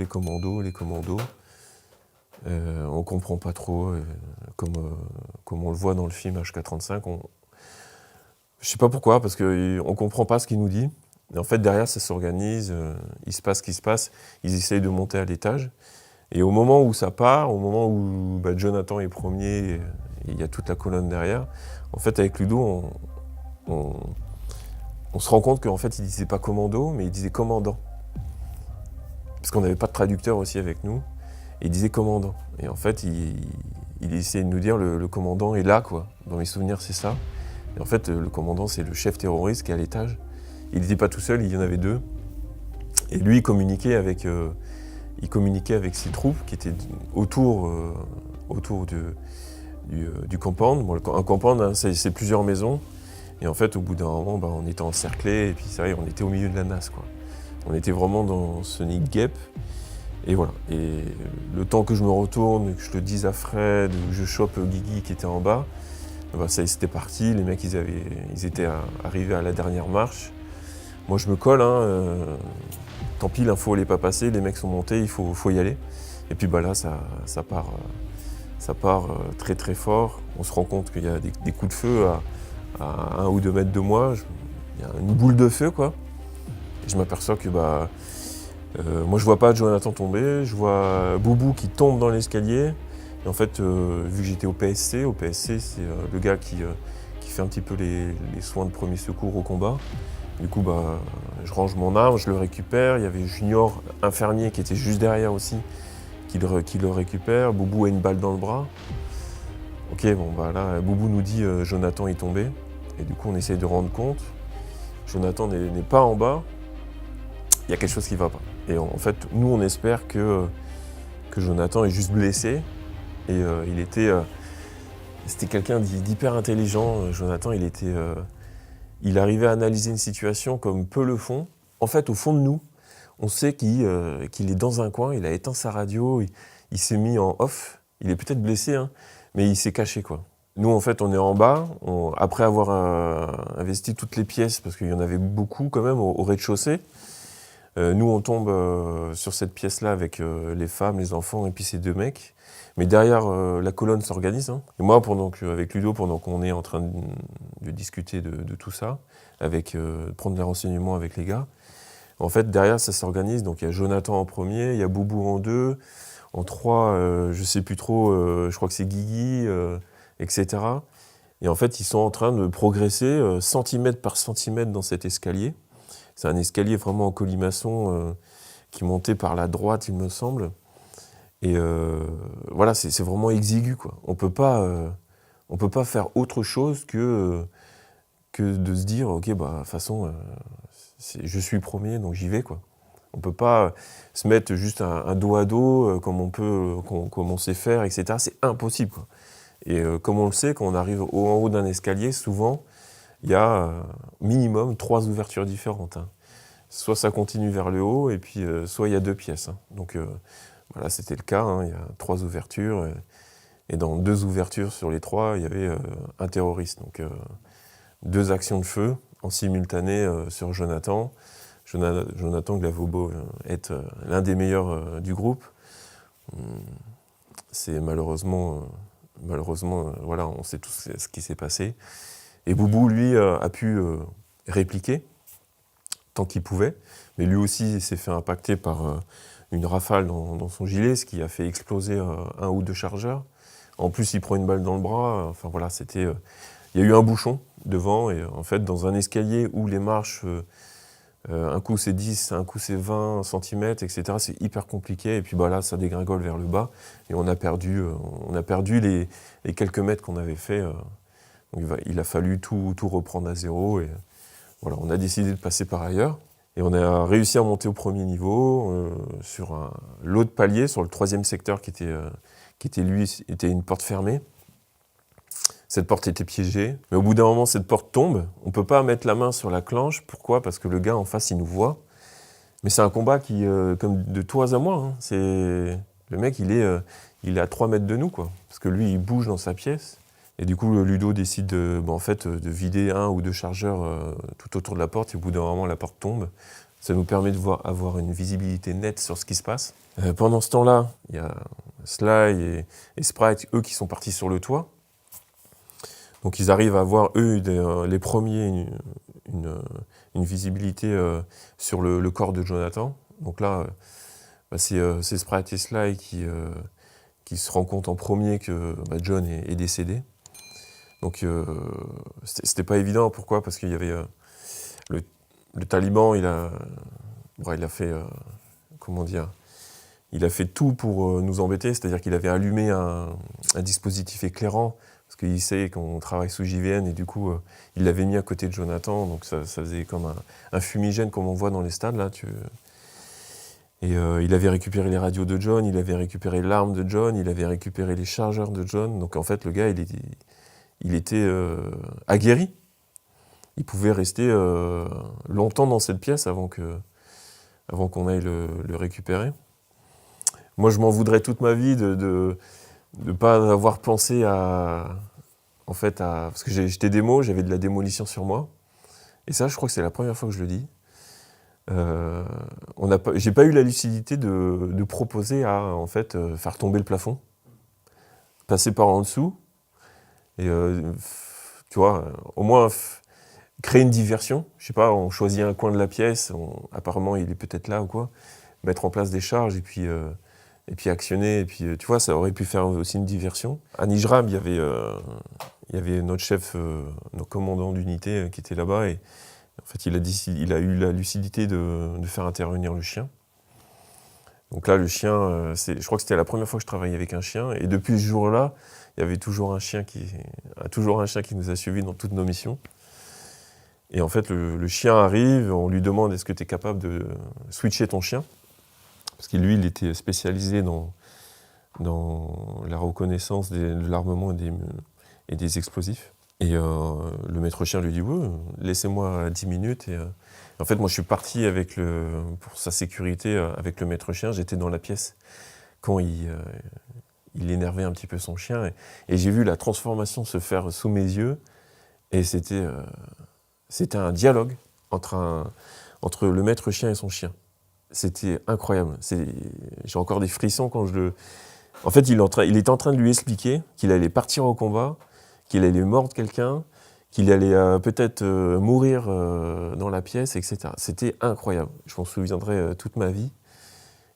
S1: On comprend pas trop, comme on le voit dans le film HK35. Je sais pas pourquoi, parce qu'on comprend pas ce qu'il nous dit. Et en fait, derrière, ça s'organise, il se passe ce qui se passe. Ils essayent de monter à l'étage. Et au moment où ça part, au moment où Jonathan est premier, et il y a toute la colonne derrière, en fait, avec Ludo, on se rend compte qu'en fait, il disait pas commando, mais il disait commandant. Parce qu'on n'avait pas de traducteur aussi avec nous, et il disait commandant. Et en fait, il essayait de nous dire le commandant est là, quoi. Dans mes souvenirs, c'est ça. Et en fait, le commandant, c'est le chef terroriste qui est à l'étage. Il n'était pas tout seul, il y en avait 2. Et lui, il communiquait avec ses troupes qui étaient autour du compound. Bon, un compound, hein, c'est plusieurs maisons. Et en fait, au bout d'un moment, on était encerclés, et puis c'est vrai, on était au milieu de la nasse, quoi. On était vraiment dans Sonic Gap. Et voilà. Et le temps que je me retourne, que je le dise à Fred, que je chope Guigui qui était en bas, ça c'était parti. Les mecs, ils étaient arrivés à la dernière marche. Moi, je me colle. Tant pis, l'info n'est pas passée. Les mecs sont montés, il faut y aller. Et puis là, ça part très très fort. On se rend compte qu'il y a des coups de feu à 1 ou 2 mètres de moi. Il y a une boule de feu, quoi. Je m'aperçois que moi je vois pas Jonathan tomber, je vois Boubou qui tombe dans l'escalier. Et en fait, vu que j'étais au PSC c'est le gars qui fait un petit peu les soins de premier secours au combat. Du coup, je range mon arme, je le récupère. Il y avait Junior, infirmier, qui était juste derrière aussi, qui le récupère. Boubou a une balle dans le bras. Ok, là, Boubou nous dit Jonathan est tombé. Et du coup, on essaye de rendre compte. Jonathan n'est pas en bas. Il y a quelque chose qui ne va pas. Et en fait, nous, on espère que Jonathan est juste blessé. Et c'était quelqu'un d'hyper intelligent. Jonathan, il arrivait à analyser une situation comme peu le font. En fait, au fond de nous, on sait qu'il est dans un coin, il a éteint sa radio, il s'est mis en off. Il est peut-être blessé, hein, mais il s'est caché, quoi. Nous, en fait, on est en bas. Après avoir investi toutes les pièces, parce qu'il y en avait beaucoup quand même au rez-de-chaussée, nous, on tombe sur cette pièce-là avec les femmes, les enfants et puis ces 2 mecs. Mais derrière, la colonne s'organise. Hein. Et moi, avec Ludo, pendant qu'on est en train de discuter de tout ça, prendre les renseignements avec les gars, en fait, derrière, ça s'organise. Donc, il y a Jonathan en premier, il y a Boubou en 2, en 3, je sais plus trop, je crois que c'est Guigui, etc. Et en fait, ils sont en train de progresser centimètre par centimètre dans cet escalier. C'est un escalier vraiment en colimaçon qui montait par la droite, il me semble. Et voilà, c'est vraiment exigu, quoi. On peut pas faire autre chose que de se dire, ok, bah, de toute façon, je suis premier, donc j'y vais, quoi. On peut pas se mettre juste un dos à dos comme on sait faire, etc. C'est impossible, quoi. Et comme on le sait, quand on arrive en haut d'un escalier, souvent, il y a minimum 3 ouvertures différentes. Hein. Soit ça continue vers le haut, et puis soit il y a 2 pièces. Hein. Donc voilà, c'était le cas. Hein. Il y a 3 ouvertures, et dans 2 ouvertures sur les 3, il y avait un terroriste. Donc 2 actions de feu en simultané sur Jonathan. Jonathan Glavobo est l'un des meilleurs du groupe. C'est malheureusement, voilà, on sait tous ce qui s'est passé. Et Boubou, lui, a pu répliquer tant qu'il pouvait, mais lui aussi s'est fait impacter par une rafale dans son gilet, ce qui a fait exploser 1 ou 2 chargeurs. En plus, il prend une balle dans le bras. Enfin voilà, il y a eu un bouchon devant, et en fait, dans un escalier où les marches, un coup c'est 10, un coup c'est 20 cm, etc., c'est hyper compliqué, et puis bah, là, ça dégringole vers le bas, et on a perdu les quelques mètres qu'on avait fait. Donc il a fallu tout reprendre à zéro, et voilà, on a décidé de passer par ailleurs. Et on a réussi à monter au premier niveau, sur l'autre palier, sur le 3e secteur qui était une porte fermée. Cette porte était piégée, mais au bout d'un moment, cette porte tombe. On ne peut pas mettre la main sur la clenche. Pourquoi ? Parce que le gars en face, il nous voit. Mais c'est un combat qui, comme de toi à moi, hein. Le mec, il est à 3 mètres de nous, quoi. Parce que lui, il bouge dans sa pièce. Et du coup, le Ludo décide de vider 1 ou 2 chargeurs tout autour de la porte. Et au bout d'un moment, la porte tombe. Ça nous permet avoir une visibilité nette sur ce qui se passe. Pendant ce temps-là, il y a Sly et Sprite, eux, qui sont partis sur le toit. Donc ils arrivent à avoir, eux, les premiers, une visibilité sur le corps de Jonathan. Donc là, c'est Sprite et Sly qui se rendent compte en premier que John est décédé. Donc c'était pas évident. Pourquoi ? Parce qu'il y avait le taliban, il a fait, comment dire, il a fait tout pour nous embêter. C'est-à-dire qu'il avait allumé un dispositif éclairant, parce qu'il sait qu'on travaille sous JVN, et du coup, il l'avait mis à côté de Jonathan, donc ça faisait comme un fumigène comme on voit dans les stades, là. Et il avait récupéré les radios de John, il avait récupéré l'arme de John, il avait récupéré les chargeurs de John. Donc en fait, le gars, il était aguerri. Il pouvait rester longtemps dans cette pièce avant qu'on aille le récupérer. Moi, je m'en voudrais toute ma vie de ne pas avoir pensé parce que j'étais démo, j'avais de la démolition sur moi. Et ça, je crois que c'est la première fois que je le dis. J'ai pas eu la lucidité de proposer à faire tomber le plafond, passer par en dessous, et tu vois, au moins créer une diversion. Je sais pas, on choisit un coin de la pièce, apparemment il est peut-être là ou quoi, mettre en place des charges et puis actionner, et puis tu vois, ça aurait pu faire aussi une diversion. À Nijram, il y avait notre chef, notre commandant d'unité qui était là-bas, et en fait il a eu la lucidité de faire intervenir le chien. Donc là, le chien, je crois que c'était la première fois que je travaillais avec un chien, et depuis ce jour-là, il y avait toujours un chien qui nous a suivis dans toutes nos missions. Et en fait, le chien arrive, on lui demande est-ce que tu es capable de switcher ton chien? Parce que lui, il était spécialisé dans la reconnaissance de l'armement et des explosifs. Et le maître chien lui dit oui, laissez-moi 10 minutes. Et, en fait, moi, je suis parti pour sa sécurité avec le maître chien. J'étais dans la pièce quand il énervait un petit peu son chien. Et j'ai vu la transformation se faire sous mes yeux. Et c'était un dialogue entre le maître chien et son chien. C'était incroyable. J'ai encore des frissons quand En fait, il était en train de lui expliquer qu'il allait partir au combat, qu'il allait mordre quelqu'un, qu'il allait peut-être mourir dans la pièce, etc. C'était incroyable. Je m'en souviendrai toute ma vie.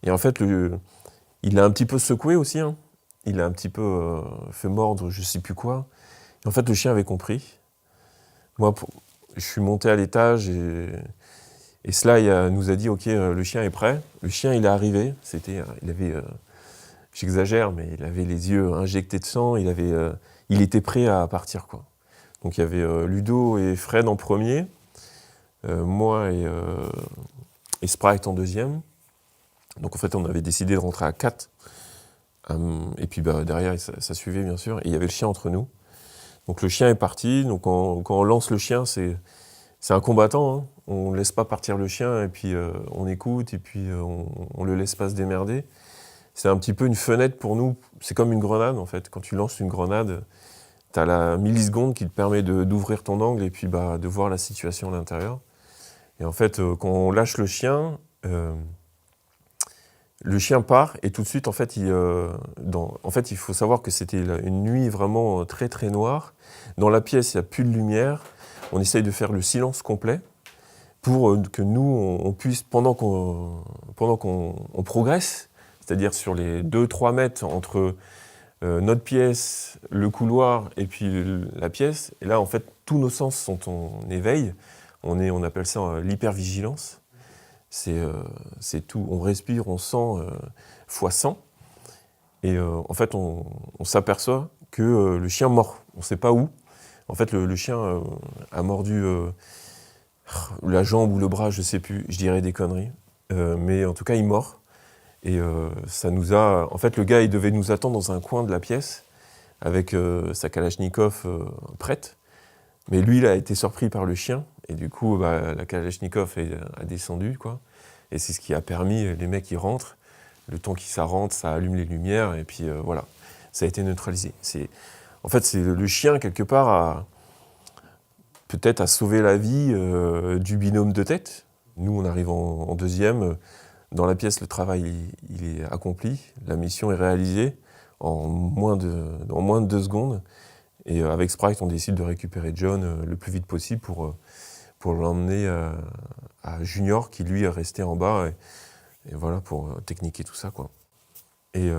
S1: Et en fait, il l'a un petit peu secoué aussi. Hein. Il a un petit peu fait mordre je ne sais plus quoi. Et en fait, le chien avait compris. Moi, je suis monté à l'étage et cela nous a dit « Ok, le chien est prêt ». Le chien, il est arrivé. Il avait... J'exagère, mais il avait les yeux injectés de sang, il était prêt à partir, quoi. Donc il y avait Ludo et Fred en premier, moi et Sprite en deuxième. Donc en fait, on avait décidé de rentrer à 4. Et puis derrière, ça suivait, bien sûr. Et il y avait le chien entre nous. Donc le chien est parti. Donc quand on lance le chien, c'est un combattant. Hein. On ne laisse pas partir le chien, et puis on écoute, et puis on le laisse pas se démerder. C'est un petit peu une fenêtre pour nous. C'est comme une grenade, en fait. Quand tu lances une grenade, tu as la milliseconde qui te permet d'ouvrir ton angle et puis de voir la situation à l'intérieur. Et en fait, quand on lâche le chien part et tout de suite, en fait, il faut savoir que c'était une nuit vraiment très, très noire. Dans la pièce, il n'y a plus de lumière. On essaye de faire le silence complet pour que nous, on puisse, pendant qu'on progresse, c'est-à-dire sur les 2-3 mètres entre notre pièce, le couloir et puis la pièce. Et là, en fait, tous nos sens sont en éveil. On appelle ça l'hypervigilance. C'est tout. On respire, on sent fois 100. Et en fait, on s'aperçoit que le chien mord. On ne sait pas où. En fait, le chien a mordu la jambe ou le bras, je ne sais plus. Je dirais des conneries. Mais en tout cas, il mord. Et ça nous a... En fait, le gars, il devait nous attendre dans un coin de la pièce avec sa Kalachnikov prête. Mais lui, il a été surpris par le chien. Et du coup, la Kalachnikov a descendu, quoi. Et c'est ce qui a permis, les mecs, ils rentrent. Le temps qu'ils ça rentre, ça allume les lumières. Et puis voilà, ça a été neutralisé. En fait, c'est le chien, quelque part, peut-être a sauvé la vie du binôme de tête. Nous, on arrive en deuxième. Dans la pièce, le travail il est accompli, la mission est réalisée en moins de 2 secondes. Et avec Sprite, on décide de récupérer John le plus vite possible pour l'emmener à Junior, qui lui est resté en bas, et voilà, pour techniquer tout ça, quoi. Et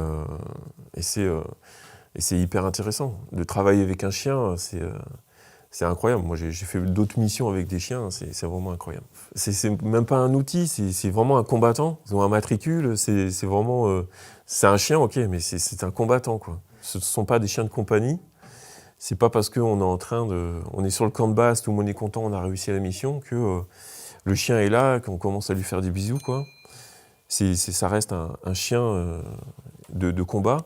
S1: c'est hyper intéressant. De travailler avec un chien, c'est incroyable. Moi, j'ai fait d'autres missions avec des chiens, c'est vraiment incroyable. C'est même pas un outil, c'est vraiment un combattant. Ils ont un matricule, c'est vraiment... c'est un chien, ok, mais c'est un combattant, quoi. Ce ne sont pas des chiens de compagnie. C'est pas parce qu'on on est sur le camp de base, tout le monde est content, on a réussi la mission, que le chien est là, qu'on commence à lui faire des bisous, quoi. Ça reste un chien de combat.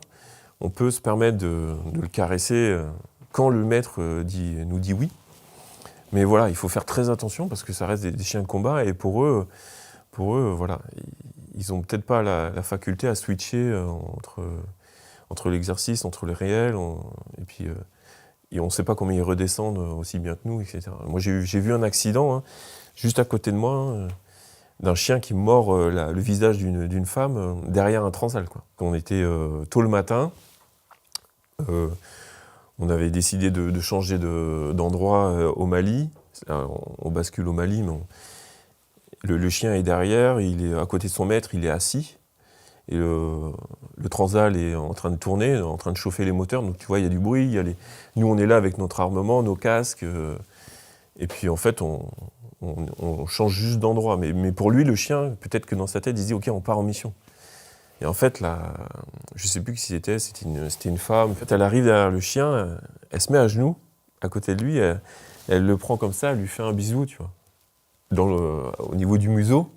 S1: On peut se permettre de le caresser quand le maître nous dit oui. Mais voilà, il faut faire très attention parce que ça reste des chiens de combat et pour eux voilà, ils n'ont peut-être pas la faculté à switcher entre l'exercice, entre le réel, et puis on ne sait pas comment ils redescendent aussi bien que nous, etc. Moi, j'ai vu un accident juste à côté de moi, d'un chien qui mord le visage d'une femme derrière un transal, quoi. On était tôt le matin. On avait décidé de changer d'endroit au Mali. On bascule au Mali, mais le chien est derrière, il est à côté de son maître, il est assis. Et le transal est en train de tourner, en train de chauffer les moteurs. Donc tu vois, il y a du bruit. Nous, on est là avec notre armement, nos casques. Et puis en fait, on change juste d'endroit. Mais pour lui, le chien, peut-être que dans sa tête, il se dit « Ok, on part en mission ». Et en fait, là, je ne sais plus qui c'était une femme. En fait, elle arrive derrière le chien, elle se met à genoux à côté de lui, et Et elle le prend comme ça, elle lui fait un bisou, tu vois, au niveau du museau.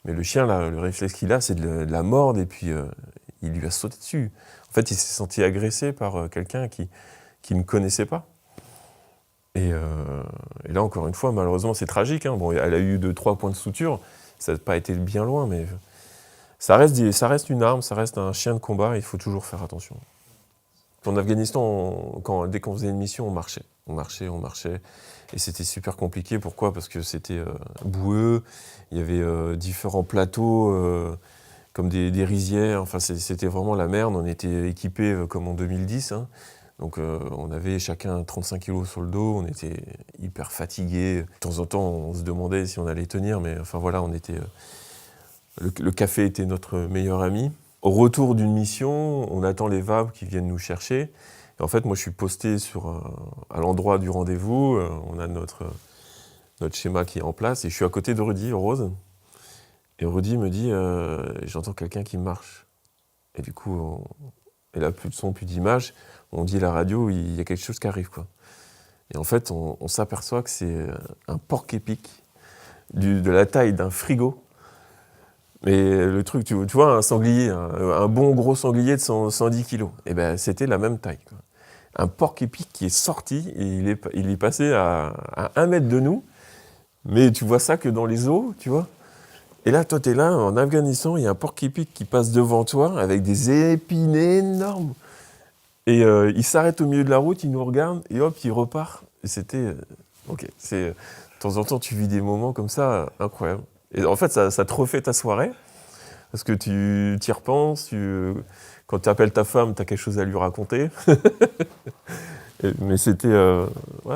S1: Mais le chien, là, le réflexe qu'il a, c'est de la mordre et puis il lui a sauté dessus. En fait, il s'est senti agressé par quelqu'un qui ne connaissait pas. Et là, encore une fois, malheureusement, c'est tragique. Hein. Bon, elle a eu 2-3 points de suture. Ça n'a pas été bien loin, mais ça reste une arme, ça reste un chien de combat. Il faut toujours faire attention. En Afghanistan, dès qu'on faisait une mission, on marchait. On marchait. Et c'était super compliqué. Pourquoi ? Parce que c'était boueux. Il y avait différents plateaux, comme des rizières. Enfin, c'était vraiment la merde. On était équipés comme en 2010. Hein. Donc on avait chacun 35 kilos sur le dos, on était hyper fatigués. De temps en temps, on se demandait si on allait tenir, mais enfin voilà, on était. Le café était notre meilleur ami. Au retour d'une mission, on attend les VAB qui viennent nous chercher. Et en fait, moi, je suis posté à l'endroit du rendez-vous. On a notre schéma qui est en place, et je suis à côté de Rudy, Rose. Et Rudy me dit, j'entends quelqu'un qui marche. Et du coup, et là, plus de son, plus d'image. On dit à la radio, il y a quelque chose qui arrive, quoi. Et en fait, on s'aperçoit que c'est un porc-épic de la taille d'un frigo. Mais le truc, tu vois, un sanglier, un bon gros sanglier de 110 kilos, et ben c'était la même taille, quoi. Un porc-épic qui est sorti, et il est passé à 1 mètre de nous, mais tu vois ça que dans les eaux, tu vois. Et là, toi, t'es là, en Afghanistan, il y a un porc-épic qui passe devant toi avec des épines énormes. Et il s'arrête au milieu de la route, il nous regarde, et hop, il repart. Et c'était... ok, de temps en temps, tu vis des moments comme ça, incroyables. Et en fait, ça te refait ta soirée, parce que tu y repenses, quand tu appelles ta femme, tu as quelque chose à lui raconter. Mais c'était...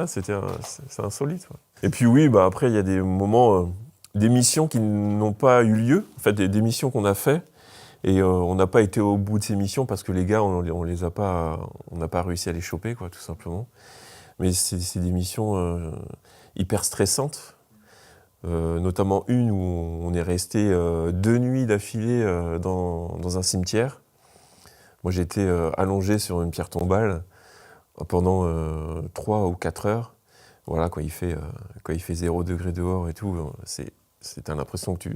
S1: c'est insolite. Ouais. Et puis oui, bah, après, il y a des moments, des missions qui n'ont pas eu lieu, en fait, des missions qu'on a fait. Et on n'a pas été au bout de ces missions parce que les gars, on n'a pas réussi à les choper, quoi, tout simplement. Mais c'est des missions hyper stressantes, notamment une où on est resté 2 nuits d'affilée dans un cimetière. Moi, j'étais allongé sur une pierre tombale pendant 3 ou 4 heures. Voilà, quand il fait 0 degré dehors et tout, t'as l'impression que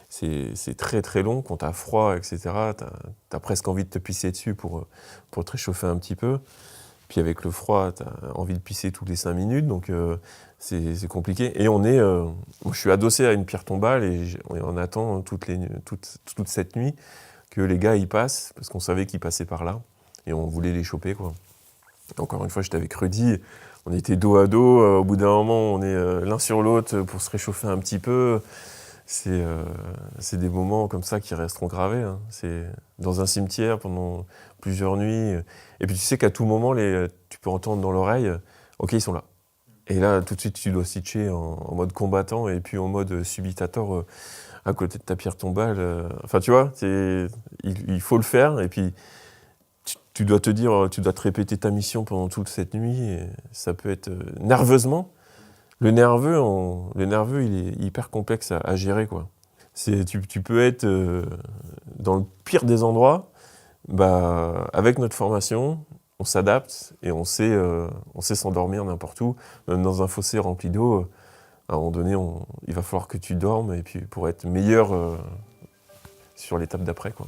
S1: c'est très très long, quand t'as froid, etc. T'as presque envie de te pisser dessus pour te réchauffer un petit peu. Puis avec le froid, t'as envie de pisser toutes les 5 minutes, donc c'est compliqué. Et moi, je suis adossé à une pierre tombale et on attend toute cette nuit que les gars y passent, parce qu'on savait qu'ils passaient par là, et on voulait les choper, quoi. Encore une fois, j'étais avec Rudy, on était dos à dos, au bout d'un moment, on est l'un sur l'autre pour se réchauffer un petit peu. C'est des moments comme ça qui resteront gravés. Hein. C'est dans un cimetière pendant plusieurs nuits. Et puis tu sais qu'à tout moment, tu peux entendre dans l'oreille, ok, ils sont là. Et là, tout de suite, tu dois switcher en mode combattant et puis en mode subitator à côté de ta pierre tombale. Enfin, tu vois, il faut le faire. Et puis, tu dois te répéter ta mission pendant toute cette nuit. Et ça peut être nerveusement. Le nerveux, il est hyper complexe à gérer, quoi. Tu peux être dans le pire des endroits, bah, avec notre formation, on s'adapte et on sait s'endormir n'importe où, même dans un fossé rempli d'eau. À un moment donné, il va falloir que tu dormes et puis pour être meilleur sur l'étape d'après, quoi.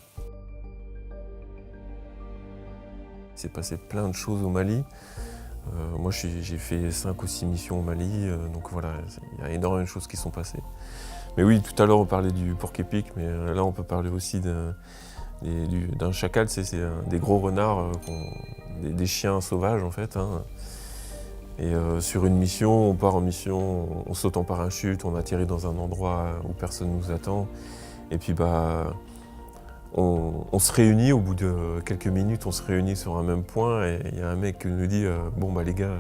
S1: Il s'est passé plein de choses au Mali. Moi, j'ai fait 5 ou 6 missions au Mali, donc voilà, il y a énormément de choses qui sont passées. Mais oui, tout à l'heure, on parlait du porc-épic, mais là, on peut parler aussi d'un chacal, c'est des gros renards, des chiens sauvages, en fait. Hein. Et sur une mission, on part en mission, on saute en parachute, on atterrit dans un endroit où personne ne nous attend. Et puis, bah... On se réunit, au bout de quelques minutes, on se réunit sur un même point et il y a un mec qui nous dit bon bah les gars,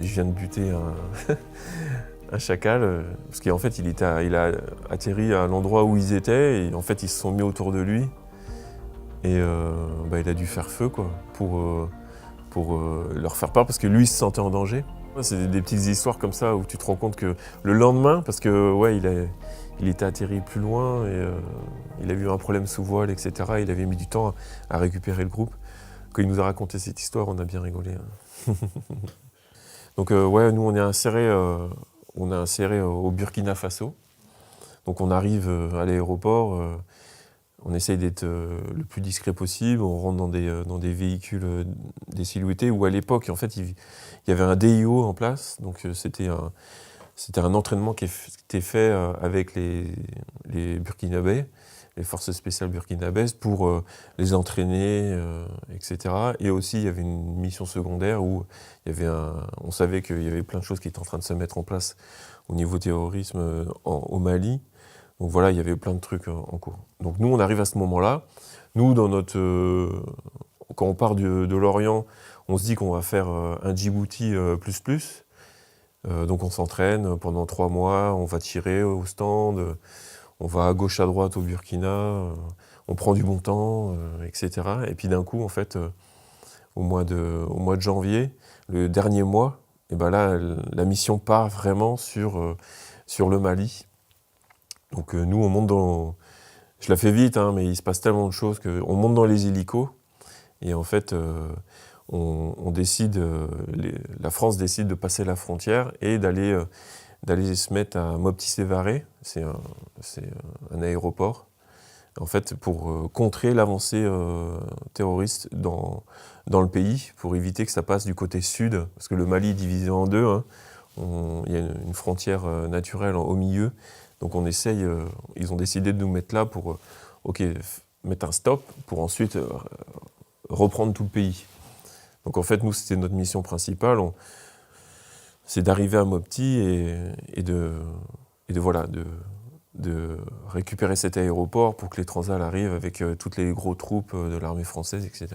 S1: je viens de buter un chacal, parce qu'en fait il a atterri à l'endroit où ils étaient et en fait ils se sont mis autour de lui et bah, il a dû faire feu, quoi, pour leur faire peur parce que lui il se sentait en danger. C'est des petites histoires comme ça où tu te rends compte que le lendemain, parce que ouais, il était atterri plus loin et il a eu un problème sous voile, etc. Il avait mis du temps à récupérer le groupe. Quand il nous a raconté cette histoire, on a bien rigolé. Hein. Donc ouais, nous on est inséré au Burkina Faso. Donc on arrive à l'aéroport, on essaye d'être le plus discret possible, on rentre dans des véhicules des silhouettés, où à l'époque, en fait, il y avait un DIO en place, donc c'était un entraînement qui était fait avec les Burkinabés, les forces spéciales burkinabèses, pour les entraîner, etc. Et aussi, il y avait une mission secondaire où on savait qu'il y avait plein de choses qui étaient en train de se mettre en place au niveau terrorisme au Mali. Donc voilà, il y avait plein de trucs en cours. Donc nous, on arrive à ce moment-là. Nous, quand on part de Lorient, on se dit qu'on va faire un Djibouti plus. Donc on s'entraîne pendant 3 mois, on va tirer au stand, on va à gauche à droite au Burkina, on prend du bon temps, etc. Et puis d'un coup, en fait, au mois de janvier, le dernier mois, et ben là, la mission part vraiment sur le Mali. Donc nous, on monte dans... Je la fais vite, hein, mais il se passe tellement de choses qu'on monte dans les hélicos. Et en fait, on décide, la France décide de passer la frontière et d'aller se mettre à Mopti-Sévaré. C'est un aéroport. En fait, pour contrer l'avancée terroriste dans le pays, pour éviter que ça passe du côté sud. Parce que le Mali est divisé en deux. Hein. Il y a une frontière naturelle au milieu. Donc on essaye, ils ont décidé de nous mettre là pour mettre un stop, pour ensuite reprendre tout le pays. Donc en fait, nous, c'était notre mission principale, c'est d'arriver à Mopti et de récupérer cet aéroport pour que les Transals arrivent avec toutes les grosses troupes de l'armée française, etc.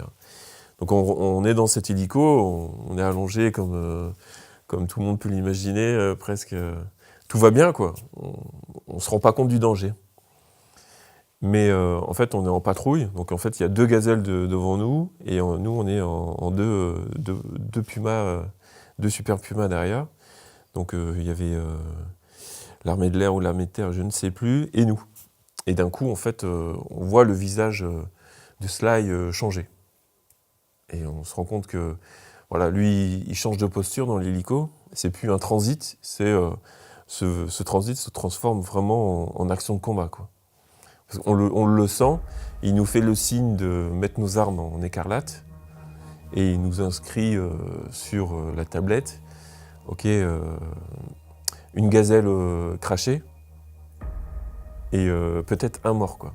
S1: Donc on est dans cet hélico, on est allongé comme tout le monde peut l'imaginer, presque... tout va bien, quoi. On se rend pas compte du danger. Mais en fait, on est en patrouille. Donc en fait, il y a 2 gazelles devant nous. Et nous, on est en deux Pumas, 2 super Pumas derrière. Donc il y avait l'armée de l'air ou l'armée de terre, je ne sais plus, et nous. Et d'un coup, en fait, on voit le visage de Sly changer. Et on se rend compte que, voilà, lui, il change de posture dans l'hélico. C'est plus un transit, ce transit se transforme vraiment en action de combat, quoi. Parce on le sent, il nous fait le signe de mettre nos armes en écarlate et il nous inscrit sur la tablette, une gazelle crachée et peut-être un mort, quoi.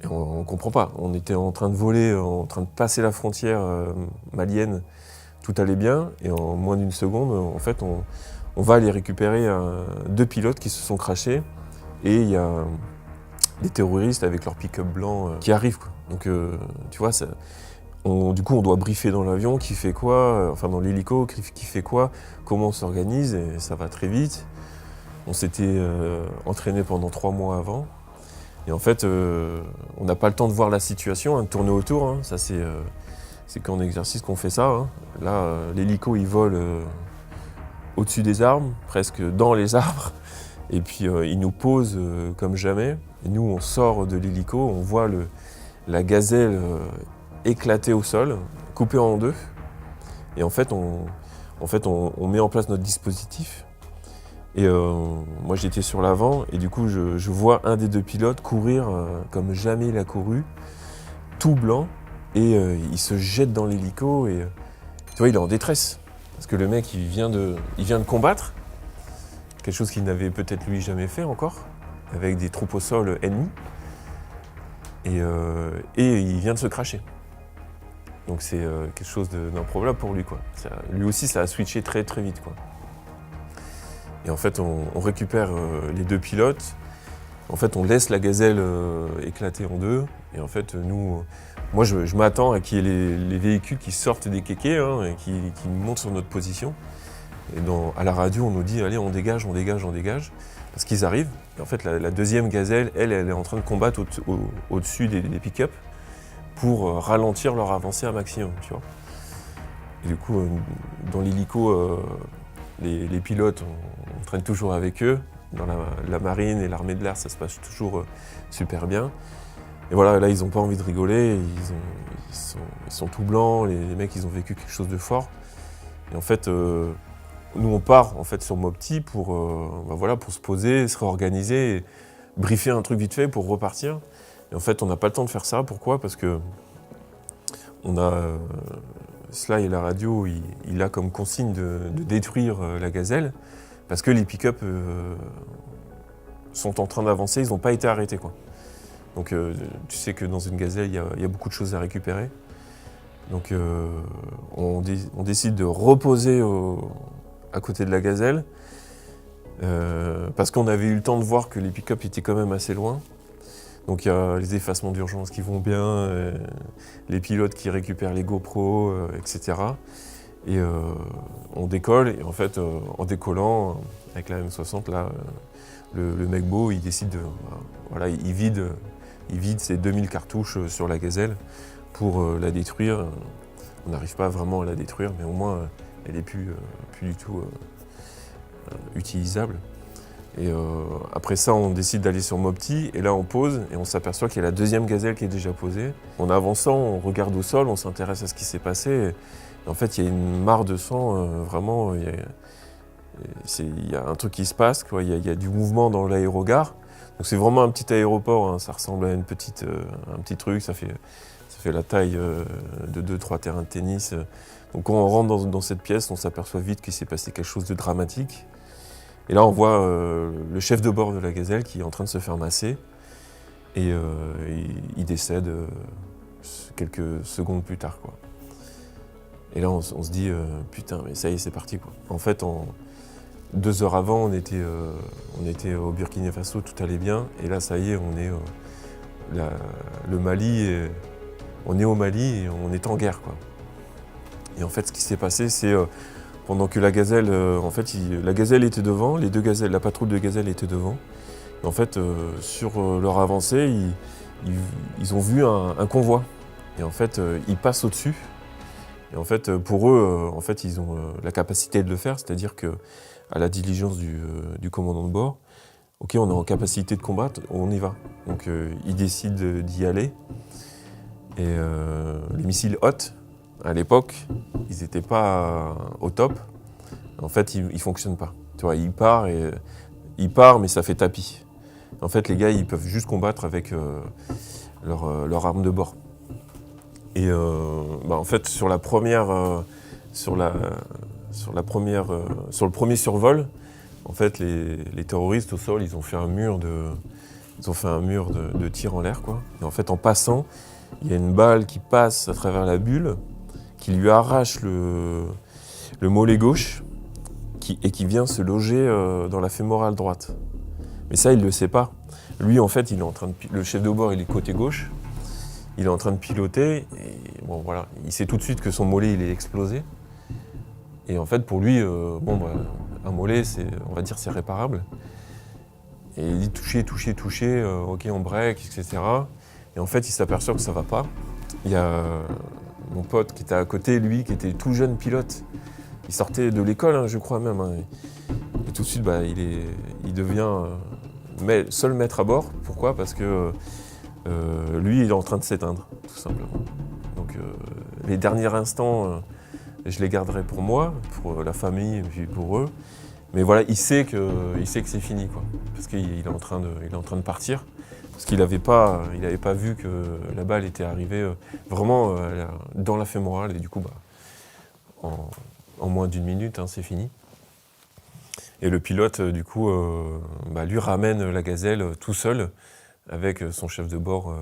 S1: Et on comprend pas, on était en train de voler, en train de passer la frontière malienne, tout allait bien et en moins d'une seconde, en fait, on va aller récupérer 2 pilotes qui se sont crashés et il y a des terroristes avec leur pick-up blanc qui arrivent, quoi. Donc tu vois, du coup on doit briefer dans l'avion, qui fait quoi, enfin dans l'hélico, qui fait quoi, comment on s'organise, et ça va très vite. On s'était entraîné pendant 3 mois avant, et en fait on n'a pas le temps de voir la situation, hein, de tourner autour, hein. Ça c'est qu'en exercice qu'on fait ça, hein. Là l'hélico il vole au-dessus des arbres, presque dans les arbres. Et puis il nous pose comme jamais. Et nous, on sort de l'hélico, on voit la gazelle éclater au sol, coupée en 2. Et en fait, on met en place notre dispositif. Et moi, j'étais sur l'avant, et du coup, je vois un des 2 pilotes courir comme jamais il a couru, tout blanc, et il se jette dans l'hélico, et tu vois, il est en détresse. Parce que le mec, il vient de combattre. Quelque chose qu'il n'avait peut-être lui jamais fait encore, avec des troupes au sol ennemies. Et il vient de se cracher. Donc c'est quelque chose d'improbable pour lui, quoi. Lui aussi, ça a switché très très vite, quoi. Et en fait, on récupère les 2 pilotes. En fait, on laisse la gazelle éclater en 2. Et en fait, moi, je m'attends à qu'il y ait les véhicules qui sortent des kékés, hein, et qui montent sur notre position. Et à la radio, on nous dit « Allez, on dégage », parce qu'ils arrivent. Et en fait, la 2e gazelle, elle est en train de combattre au-dessus des pick-up pour ralentir leur avancée un maximum, tu vois. Et du coup, dans l'hélico, les pilotes, on traîne toujours avec eux. Dans la marine et l'armée de l'air, ça se passe toujours super bien. Et voilà, là, ils n'ont pas envie de rigoler. Ils sont tout blancs. Les mecs, ils ont vécu quelque chose de fort. Et en fait, nous on part en fait sur Mopti pour se poser, se réorganiser, et briefer un truc vite fait pour repartir. Et en fait, on n'a pas le temps de faire ça. Pourquoi ? Parce que on a Sly et la radio, il a comme consigne de détruire la gazelle, parce que les pick-up sont en train d'avancer, ils n'ont pas été arrêtés, quoi. Donc tu sais que dans une gazelle, il y a beaucoup de choses à récupérer. Donc on décide de reposer à côté de la gazelle, parce qu'on avait eu le temps de voir que les pick-up étaient quand même assez loin. Donc il y a les effacements d'urgence qui vont bien, les pilotes qui récupèrent les GoPro, etc. Et on décolle, et en fait, en décollant, avec la M60, là, le mec beau, il décide de... voilà, il vide ses 2000 cartouches sur la gazelle pour la détruire. On n'arrive pas vraiment à la détruire, mais au moins, elle n'est plus du tout utilisable. Et après ça, on décide d'aller sur Mopti, et là on pose, et on s'aperçoit qu'il y a la deuxième gazelle qui est déjà posée. En avançant, on regarde au sol, on s'intéresse à ce qui s'est passé, et en fait il y a une mare de sang, vraiment, il y a un truc qui se passe, quoi. Il y a du mouvement dans l'aérogare. Donc c'est vraiment un petit aéroport, hein. Ça ressemble à un petit truc, ça fait la taille de 2-3 terrains de tennis. Donc quand on rentre dans cette pièce, on s'aperçoit vite qu'il s'est passé quelque chose de dramatique. Et là, on voit le chef de bord de la gazelle qui est en train de se faire masser. Et il décède quelques secondes plus tard, quoi. Et là, on se dit, putain, mais ça y est, c'est parti, quoi. En fait, 2 heures avant, on était au Burkina Faso, tout allait bien. Et là, ça y est, on est le Mali. On est au Mali et on est en guerre, quoi. Et en fait, ce qui s'est passé, c'est... pendant que la gazelle, la gazelle était devant, les 2 gazelles, la patrouille de gazelles était devant. Et en fait, sur leur avancée, ils ont vu un convoi. Et en fait, ils passent au-dessus. Et en fait, pour eux, ils ont la capacité de le faire, c'est-à-dire que à la diligence du commandant de bord, ok, on est en capacité de combattre, on y va. Donc, ils décident d'y aller. Et les missiles Hot, à l'époque, ils n'étaient pas au top. En fait, il ne fonctionne pas. Tu vois, il part, mais ça fait tapis. En fait, les gars, ils peuvent juste combattre avec leur arme de bord. Et en fait, sur le premier survol, en fait, les terroristes au sol, ils ont fait un mur de tir en l'air, quoi. Et en fait, en passant, il y a une balle qui passe à travers la bulle, qui lui arrache le mollet gauche, et qui vient se loger dans la fémorale droite. Mais ça, il ne le sait pas. Lui, en fait, le chef de bord, il est côté gauche. Il est en train de piloter. Et bon, voilà, il sait tout de suite que son mollet, il est explosé. Et en fait, pour lui, un mollet, on va dire, c'est réparable. Et il dit toucher, ok, on break, etc. Et en fait, il s'aperçoit que ça va pas. Il y a mon pote qui était à côté, lui, qui était tout jeune pilote. Il sortait de l'école, hein, je crois même. Hein. Et tout de suite, il devient seul maître à bord. Pourquoi ? Parce que lui, il est en train de s'éteindre, tout simplement. Donc les derniers instants, je les garderai pour moi, pour la famille et puis pour eux. Mais voilà, il sait que c'est fini, quoi. Parce qu'il est en train de partir. Parce qu'il n'avait pas vu que la balle était arrivée vraiment dans la fémorale. Et du coup, en moins d'1 minute, hein, c'est fini. Et le pilote, du coup, lui ramène la gazelle tout seul, avec son chef de bord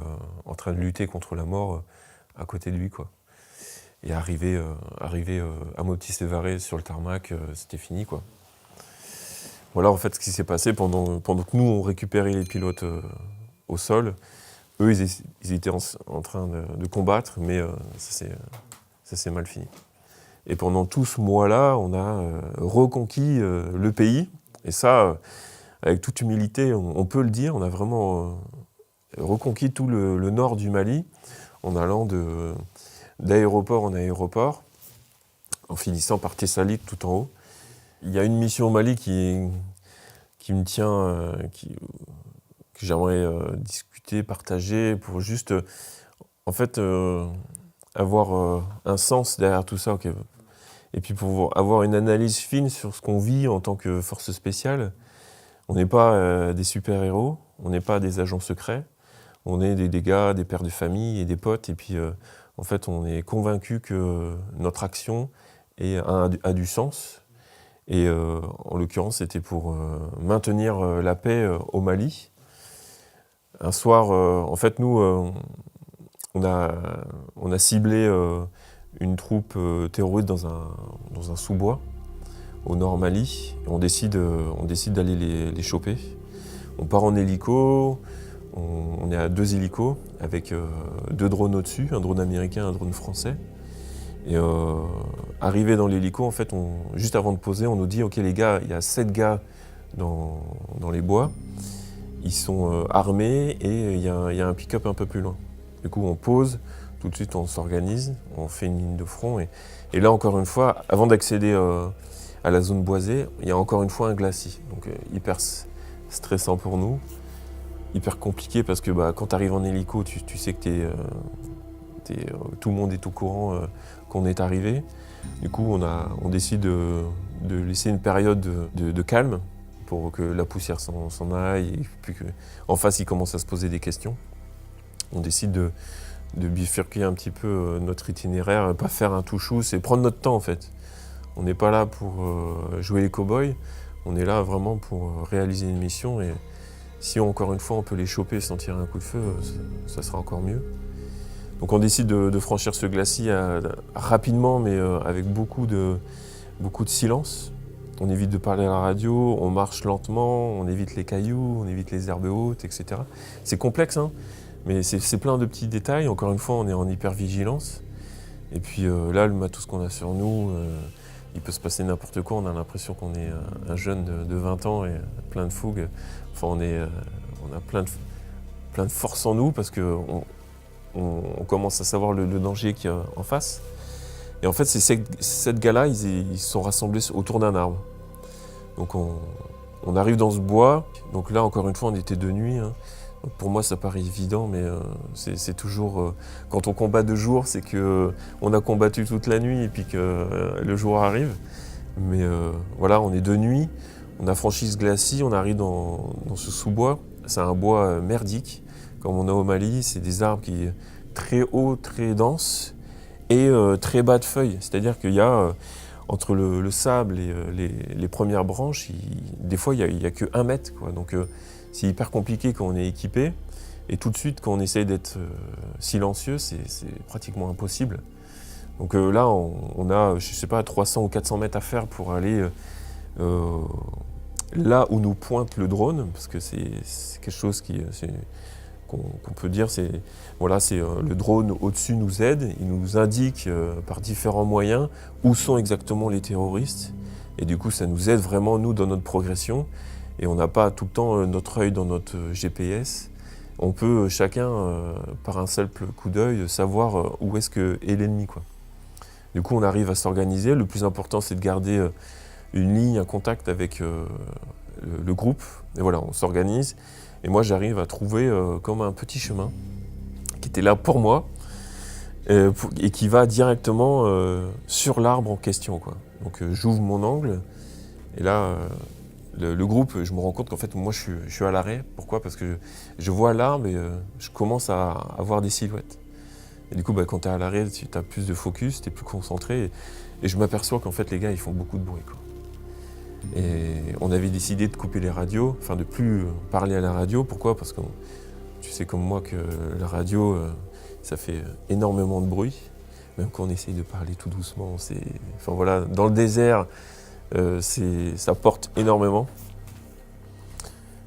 S1: en train de lutter contre la mort à côté de lui, quoi. Et arrivé à Mopti-Sévaré sur le tarmac, c'était fini, quoi. Voilà en fait ce qui s'est passé pendant que nous on récupérait les pilotes au sol. Eux ils étaient en train de combattre, mais ça s'est mal fini. Et pendant tout ce mois-là, on a reconquis le pays. Et ça, avec toute humilité, on peut le dire, on a vraiment reconquis tout le nord du Mali, en allant d'aéroport en aéroport, en finissant par Tessalit tout en haut. Il y a une mission au Mali qui me tient, que j'aimerais discuter, partager, pour juste, avoir un sens derrière tout ça. Okay. Et puis pour avoir une analyse fine sur ce qu'on vit en tant que force spéciale, on n'est pas des super-héros, on n'est pas des agents secrets, on est des gars, des pères de famille et des potes. Et puis en fait, on est convaincus que notre action a du sens. Et en l'occurrence, c'était pour maintenir la paix au Mali. Un soir, en fait, nous, on a ciblé une troupe terroriste dans un sous-bois au nord Mali. Et on décide d'aller les choper. On part en hélico, on est à 2 hélicos avec 2 drones au-dessus, un drone américain, un drone français. Et arrivé dans l'hélico, en fait, juste avant de poser, on nous dit « Ok les gars, il y a 7 gars dans les bois, ils sont armés et il y a un pick-up un peu plus loin. » Du coup, on pose, tout de suite on s'organise, on fait une ligne de front. Et là, encore une fois, avant d'accéder à la zone boisée, il y a encore une fois un glacis. Donc hyper stressant pour nous, hyper compliqué parce que quand tu arrives en hélico, tu sais que tout le monde est au courant qu'on est arrivé. Du coup, on décide de laisser une période de calme pour que la poussière s'en aille et puis qu'en face, il commence à se poser des questions. On décide de bifurquer un petit peu notre itinéraire, pas faire un tout-chou, c'est prendre notre temps en fait. On n'est pas là pour jouer les cow-boys, on est là vraiment pour réaliser une mission et si encore une fois on peut les choper sans tirer un coup de feu, ça sera encore mieux. Donc on décide de franchir ce glacis rapidement mais avec beaucoup de silence. On évite de parler à la radio, on marche lentement, on évite les cailloux, on évite les herbes hautes, etc. C'est complexe, hein, mais c'est plein de petits détails. Encore une fois, on est en hyper-vigilance. Et puis là, le matos qu'on a sur nous, il peut se passer n'importe quoi. On a l'impression qu'on est un jeune de 20 ans et plein de fougue. Enfin, on a plein de force en nous parce qu'on commence à savoir le danger qu'il y a en face. Et en fait, ces 7 gars-là, ils se sont rassemblés autour d'un arbre. Donc on arrive dans ce bois. Donc là, encore une fois, on était de nuit. Hein. Donc pour moi, ça paraît évident, mais c'est toujours... quand on combat de jour, c'est qu'on a combattu toute la nuit et puis que le jour arrive. Mais voilà, on est de nuit. On a franchi ce glacis, on arrive dans ce sous-bois. C'est un bois merdique, comme on a au Mali. C'est des arbres qui sont très hauts, très denses et très bas de feuilles. C'est-à-dire qu'il y a... entre le sable et les premières branches, des fois, il n'y a que 1 mètre. Quoi. Donc, c'est hyper compliqué quand on est équipé. Et tout de suite, quand on essaye d'être silencieux, c'est pratiquement impossible. Donc là, on a, je ne sais pas, 300 ou 400 mètres à faire pour aller là où nous pointe le drone, parce que c'est quelque chose qu'on peut dire, le drone au-dessus nous aide, il nous indique par différents moyens où sont exactement les terroristes. Et du coup, ça nous aide vraiment, nous, dans notre progression. Et on n'a pas tout le temps notre œil dans notre GPS. On peut chacun, par un seul coup d'œil, savoir où est-ce est l'ennemi, quoi. Du coup, on arrive à s'organiser. Le plus important, c'est de garder une ligne, un contact avec le groupe. Et voilà, on s'organise. Et moi, j'arrive à trouver comme un petit chemin qui était là pour moi et qui va directement sur l'arbre en question, quoi. Donc, j'ouvre mon angle et là, le groupe, je me rends compte qu'en fait, moi, je suis à l'arrêt. Pourquoi ? Parce que je vois l'arbre et je commence à voir des silhouettes. Et du coup, quand tu es à l'arrêt, tu as plus de focus, tu es plus concentré. Et je m'aperçois qu'en fait, les gars, ils font beaucoup de bruit, quoi. Et on avait décidé de couper les radios, enfin de plus parler à la radio. Pourquoi ? Parce que tu sais comme moi que la radio, ça fait énormément de bruit. Même quand on essaye de parler tout doucement, enfin voilà, dans le désert, ça porte énormément.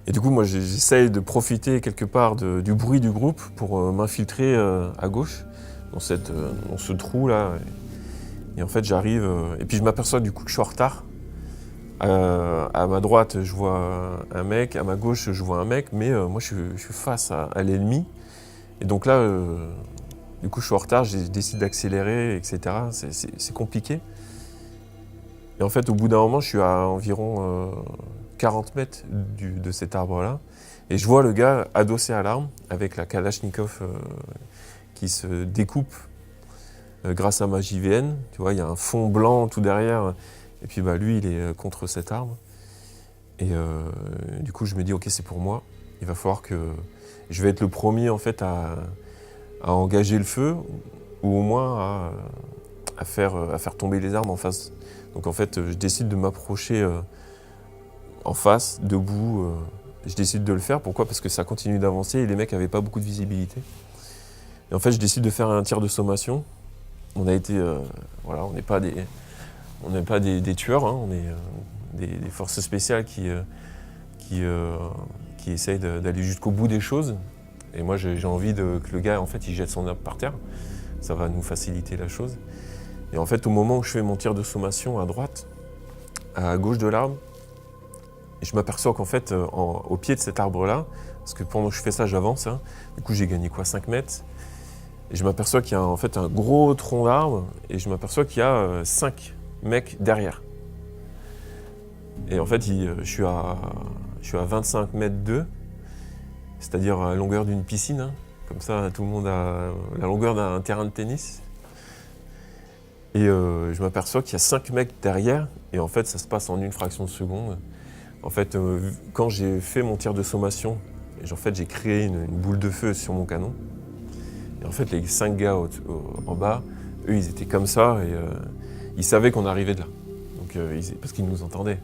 S1: Et du coup, moi, j'essaye de profiter quelque part du bruit du groupe pour m'infiltrer à gauche, dans ce trou-là. Et en fait, j'arrive, et puis je m'aperçois du coup que je suis en retard. À ma droite, je vois un mec, à ma gauche, je vois un mec, mais moi, je suis face à l'ennemi. Et donc là, du coup, je suis en retard, je décide d'accélérer, etc. C'est compliqué. Et en fait, au bout d'un moment, je suis à environ 40 mètres de cet arbre-là. Et je vois le gars adossé à l'arbre, avec la Kalachnikov qui se découpe grâce à ma JVN. Tu vois, il y a un fond blanc tout derrière. Et puis lui, il est contre cet arbre. Et du coup, je me dis, ok, c'est pour moi. Il va falloir que je vais être le premier en fait à engager le feu, ou au moins à faire tomber les arbres en face. Donc en fait, je décide de m'approcher en face, debout. Je décide de le faire. Pourquoi? Parce que ça continue d'avancer et les mecs n'avaient pas beaucoup de visibilité. Et en fait, je décide de faire un tir de sommation. On a été, voilà, on n'est pas des tueurs, hein, on est des forces spéciales qui essayent d'aller jusqu'au bout des choses. Et moi, j'ai envie que le gars, en fait, il jette son arme par terre. Ça va nous faciliter la chose. Et en fait, au moment où je fais mon tir de sommation à droite, à gauche de l'arbre, je m'aperçois qu'en fait, au pied de cet arbre-là, parce que pendant que je fais ça, j'avance, hein, du coup, j'ai gagné 5 mètres. Et je m'aperçois qu'il y a en fait un gros tronc d'arbre, et je m'aperçois qu'il y a 5 mecs derrière. Et en fait, je suis à 25 mètres d'eux, c'est-à-dire à la longueur d'une piscine. Hein. Comme ça, tout le monde a la longueur d'un terrain de tennis. Et je m'aperçois qu'il y a 5 mecs derrière, et en fait, ça se passe en une fraction de seconde. En fait, quand j'ai fait mon tir de sommation, j'ai créé une boule de feu sur mon canon. Et en fait, les 5 gars en bas, eux, ils étaient comme ça, et ils savaient qu'on arrivait de là. Donc, parce qu'ils nous entendaient.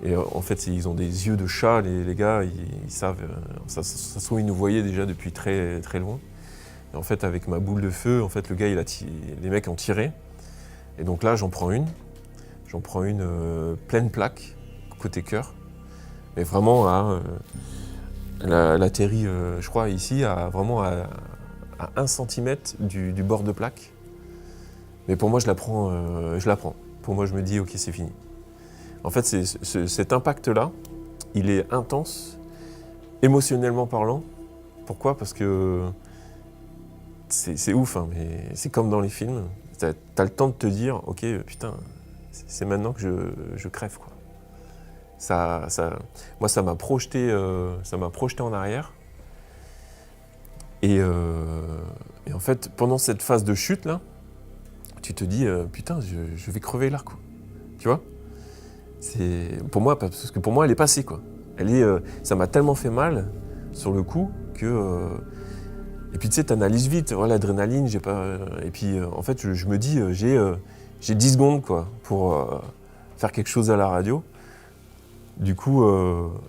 S1: Et en fait, ils ont des yeux de chat, les gars, ils savent. Ça se trouve, ils nous voyaient déjà depuis très, très loin. Et en fait, avec ma boule de feu, en fait, le gars, les mecs ont tiré. Et donc là, j'en prends une pleine plaque, côté cœur. Mais vraiment, elle atterrit, je crois, ici, vraiment à 1 cm du bord de plaque. Mais pour moi, je la prends. Pour moi, je me dis, ok, c'est fini. En fait, cet impact-là, il est intense, émotionnellement parlant. Pourquoi? Parce que c'est ouf, hein, mais c'est comme dans les films. T'as le temps de te dire, ok, putain, c'est maintenant que je crève, quoi. Moi, ça m'a projeté en arrière. Et en fait, pendant cette phase de chute, là, tu te dis, putain, je vais crever là, quoi. Tu vois? Pour moi, parce que pour moi, elle est passée, quoi. Ça m'a tellement fait mal sur le coup que. Et puis tu sais, t'analyses vite, voilà, l'adrénaline, j'ai pas. Et puis en fait, je me dis, j'ai 10 secondes, quoi, pour faire quelque chose à la radio. Du coup,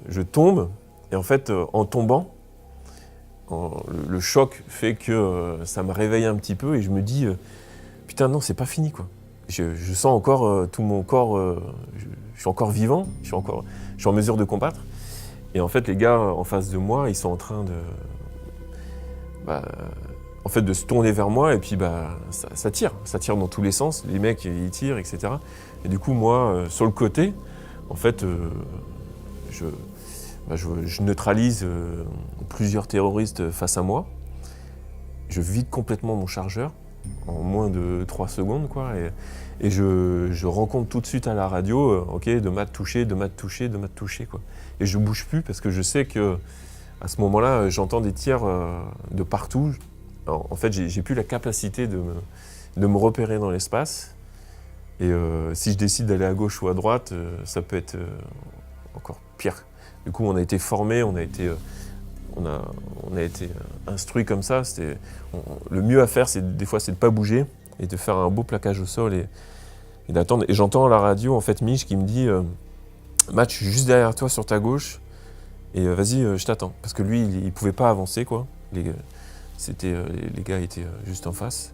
S1: je tombe, et en fait, en tombant, le choc fait que ça me réveille un petit peu, et je me dis, putain, non, c'est pas fini, quoi. Je sens encore tout mon corps, je suis encore vivant, je suis en mesure de combattre. Et en fait, les gars en face de moi, ils sont en train de se tourner vers moi, et puis ça tire dans tous les sens. Les mecs, ils tirent, etc. Et du coup, moi, sur le côté, en fait, je neutralise plusieurs terroristes face à moi. Je vide complètement mon chargeur en moins de 3 secondes, quoi. Et je rencontre tout de suite à la radio, ok, de m'a touché, quoi. Et je bouge plus parce que je sais que à ce moment-là, j'entends des tirs de partout. Alors, en fait, j'ai plus la capacité de me repérer dans l'espace. Et si je décide d'aller à gauche ou à droite, ça peut être encore pire. Du coup, on a été formés, on a été instruits comme ça. Le mieux à faire, des fois, c'est de ne pas bouger et de faire un beau plaquage au sol et d'attendre. Et j'entends à la radio, en fait, Mich qui me dit Matt, je suis juste derrière toi sur ta gauche et vas-y, je t'attends. Parce que lui, il ne pouvait pas avancer, quoi. Les gars étaient juste en face.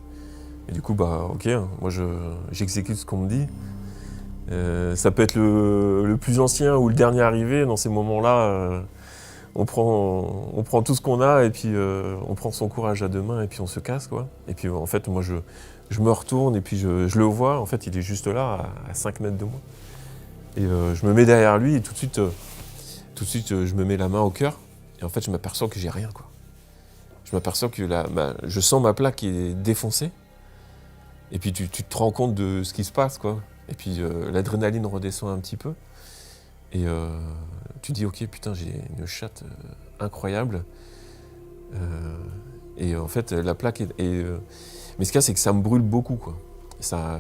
S1: Et du coup, ok, moi j'exécute ce qu'on me dit. Ça peut être le plus ancien ou le dernier arrivé. Dans ces moments-là, on prend tout ce qu'on a et puis on prend son courage à deux mains et puis on se casse, quoi. Et puis en fait, moi je me retourne et puis je le vois. En fait, il est juste là, à 5 mètres de moi. Et je me mets derrière lui et tout de suite, je me mets la main au cœur. Et en fait, je m'aperçois que j'ai rien, quoi. Je m'aperçois que je sens ma plaque qui est défoncée. Et puis tu te rends compte de ce qui se passe, quoi. Et puis l'adrénaline redescend un petit peu. Et tu dis, ok, putain, j'ai une chatte incroyable. Et en fait, la plaque Mais ce qu'il y a, c'est que ça me brûle beaucoup, quoi.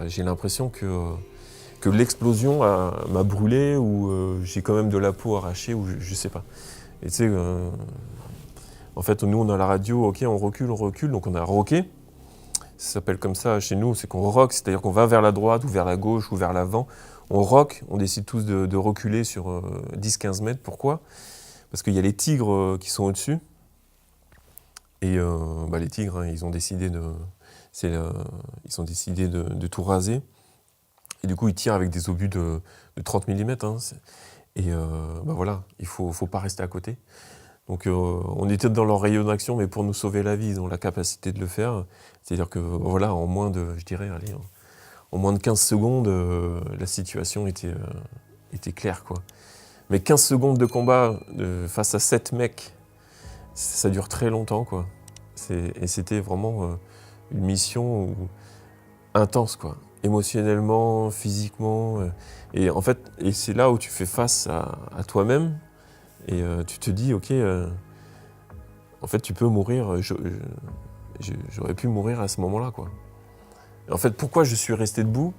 S1: J'ai l'impression que l'explosion m'a brûlé ou j'ai quand même de la peau arrachée ou je sais pas. Et tu sais, en fait, nous, on a la radio, ok, on recule, donc on a rocké. Ça s'appelle comme ça chez nous, c'est qu'on rock, c'est-à-dire qu'on va vers la droite ou vers la gauche ou vers l'avant. On rock, on décide tous de reculer sur 10-15 mètres. Pourquoi ? Parce qu'il y a les tigres qui sont au-dessus. Et les tigres, hein, ils ont décidé de tout raser. Et du coup, ils tirent avec des obus de 30 mm. Hein, et voilà, il faut pas rester à côté. Donc on était dans leur rayon d'action, mais pour nous sauver la vie, ils ont la capacité de le faire. C'est-à-dire que voilà, en moins de 15 secondes, la situation était claire, quoi. Mais 15 secondes de combat face à 7 mecs, ça dure très longtemps, quoi. Et c'était vraiment une mission intense, quoi. Émotionnellement, physiquement. Et en fait, c'est là où tu fais face à toi-même. Et tu te dis, ok, en fait, tu peux mourir. J'aurais pu mourir à ce moment-là, quoi. Et en fait, pourquoi je suis resté debout ?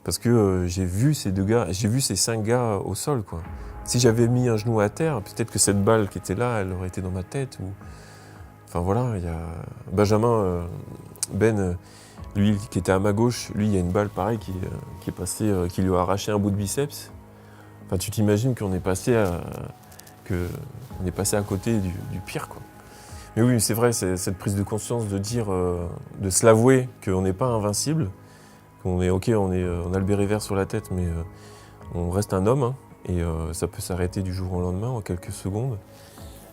S1: Parce que j'ai vu ces 5 gars au sol, quoi. Si j'avais mis un genou à terre, peut-être que cette balle qui était là, elle aurait été dans ma tête. Enfin voilà, il y a Benjamin, lui qui était à ma gauche, lui, il y a une balle pareille qui est passée, qui lui a arraché un bout de biceps. Enfin, tu t'imagines qu'on est passé à côté du pire, quoi. Mais oui, c'est vrai, c'est cette prise de conscience de dire, de se l'avouer qu'on n'est pas invincible, qu'on est ok, on a le béret vert sur la tête, mais on reste un homme, hein, et ça peut s'arrêter du jour au lendemain en quelques secondes.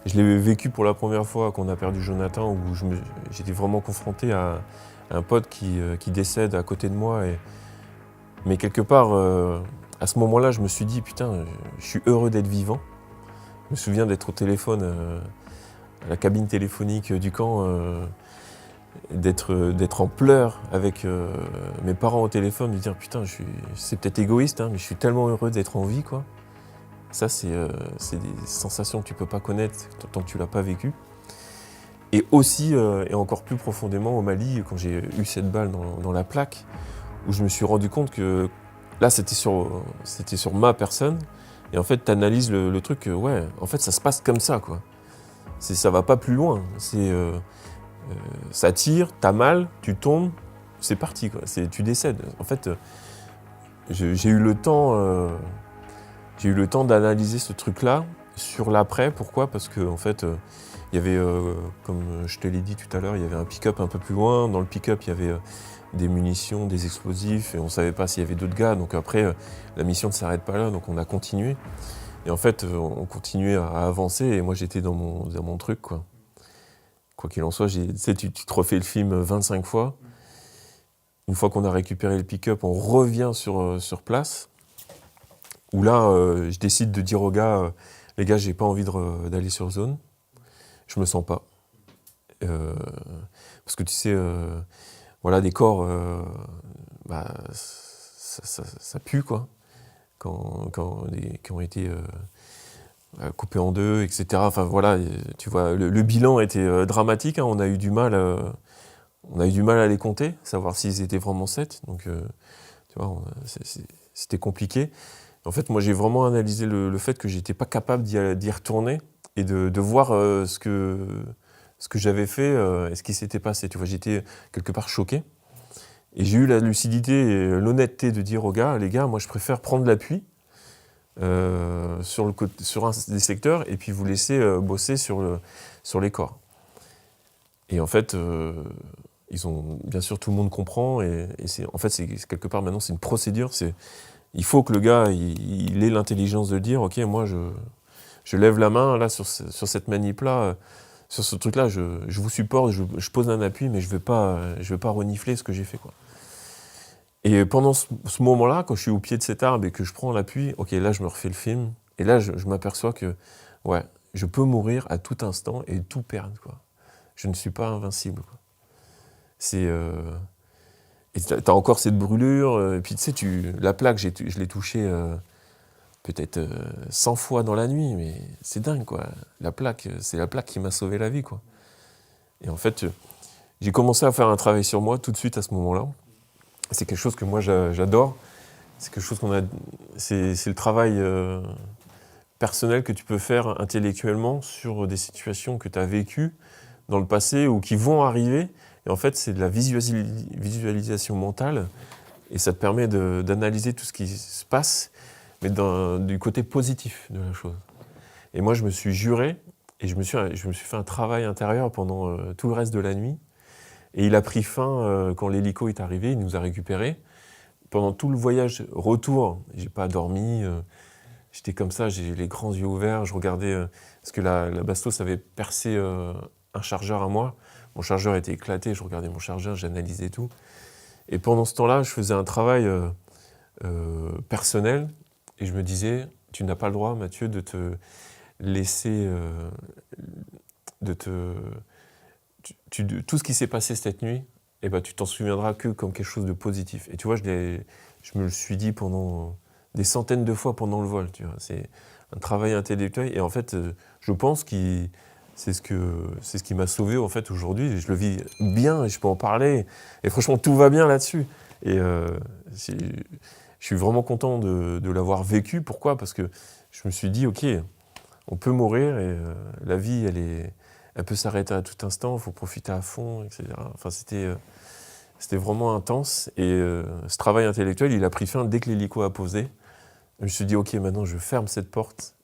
S1: Je l'ai vécu pour la première fois quand on a perdu Jonathan, où j'étais vraiment confronté à un pote qui décède à côté de moi. Mais quelque part, à ce moment-là, je me suis dit, putain, je suis heureux d'être vivant. Je me souviens d'être au téléphone, à la cabine téléphonique du camp, d'être en pleurs avec mes parents au téléphone, de dire, putain, c'est peut-être égoïste, hein, mais je suis tellement heureux d'être en vie, quoi. Ça, c'est des sensations que tu ne peux pas connaître tant que tu ne l'as pas vécu. Et aussi, et encore plus profondément au Mali, quand j'ai eu cette balle dans la plaque, où je me suis rendu compte que là, c'était sur ma personne. Et en fait, tu analyses le truc que, ouais, en fait, ça se passe comme ça, quoi. Ça va pas plus loin. Ça tire, t'as mal, tu tombes, c'est parti, quoi. Tu décèdes. En fait, j'ai eu le temps... J'ai eu le temps d'analyser ce truc-là sur l'après. Pourquoi ? Parce qu'en fait, il y avait, comme je te l'ai dit tout à l'heure, il y avait un pick-up un peu plus loin. Dans le pick-up, il y avait des munitions, des explosifs, et on ne savait pas s'il y avait d'autres gars. Donc après, la mission ne s'arrête pas là, donc on a continué. Et en fait, on continuait à avancer, et moi j'étais dans mon truc, quoi. Quoi qu'il en soit, tu te refais le film 25 fois. Une fois qu'on a récupéré le pick-up, on revient sur place. Où là, je décide de dire aux gars, les gars, j'ai pas envie d'aller sur zone. Je me sens pas. Parce que tu sais, voilà, des corps, ça pue, quoi. Qui ont été coupés en deux, etc. Enfin voilà, tu vois, le bilan était dramatique, hein. On a eu du mal à les compter, savoir s'ils étaient vraiment 7. Donc, tu vois, c'était compliqué. En fait, moi, j'ai vraiment analysé le fait que j'étais pas capable d'y retourner et de voir ce que j'avais fait et ce qui s'était passé. Tu vois, j'étais quelque part choqué. Et j'ai eu la lucidité et l'honnêteté de dire aux gars, les gars, moi, je préfère prendre l'appui sur un des secteurs et puis vous laisser bosser sur les corps. Et en fait, bien sûr, tout le monde comprend. Et c'est quelque part, maintenant, c'est une procédure. Il faut que le gars il ait l'intelligence de dire, ok, moi je lève la main là sur cette manip-là, sur ce truc-là, je vous supporte, je pose un appui, mais je vais pas renifler ce que j'ai fait, quoi. Et pendant ce moment-là, quand je suis au pied de cet arbre et que je prends l'appui, ok, là je me refais le film, et là je m'aperçois que ouais, je peux mourir à tout instant et tout perdre, quoi. Je ne suis pas invincible, quoi. Et t'as encore cette brûlure, et puis tu sais, la plaque, je l'ai touchée peut-être 100 fois dans la nuit, mais c'est dingue, quoi. La plaque, c'est la plaque qui m'a sauvé la vie, quoi. Et en fait, j'ai commencé à faire un travail sur moi tout de suite à ce moment-là. C'est quelque chose que moi j'adore. C'est quelque chose c'est le travail personnel que tu peux faire intellectuellement sur des situations que tu as vécues dans le passé ou qui vont arriver. Et en fait, c'est de la visualisation mentale et ça te permet d'analyser tout ce qui se passe, mais du côté positif de la chose. Et moi, je me suis juré et je me suis fait un travail intérieur pendant tout le reste de la nuit. Et il a pris fin quand l'hélico est arrivé, il nous a récupérés. Pendant tout le voyage retour, j'ai pas dormi. J'étais comme ça, j'ai les grands yeux ouverts. Je regardais parce que la bastos avait percé un chargeur à moi. Mon chargeur était éclaté. Je regardais mon chargeur, j'analysais tout. Et pendant ce temps-là, je faisais un travail personnel et je me disais, tu n'as pas le droit, Mathieu, de te laisser, tout ce qui s'est passé cette nuit, eh ben, tu t'en souviendras que comme quelque chose de positif. Et tu vois, je me le suis dit pendant des centaines de fois pendant le vol. Tu vois. C'est un travail intellectuel. Et en fait, je pense que c'est ce qui m'a sauvé en fait, aujourd'hui. Je le vis bien et je peux en parler. Et franchement, tout va bien là-dessus. Et je suis vraiment content de l'avoir vécu. Pourquoi ? Parce que je me suis dit, OK, on peut mourir et la vie, elle peut s'arrêter à tout instant, il faut profiter à fond, etc. Enfin, c'était vraiment intense. Et ce travail intellectuel, il a pris fin dès que l'hélico a posé. Je me suis dit, OK, maintenant je ferme cette porte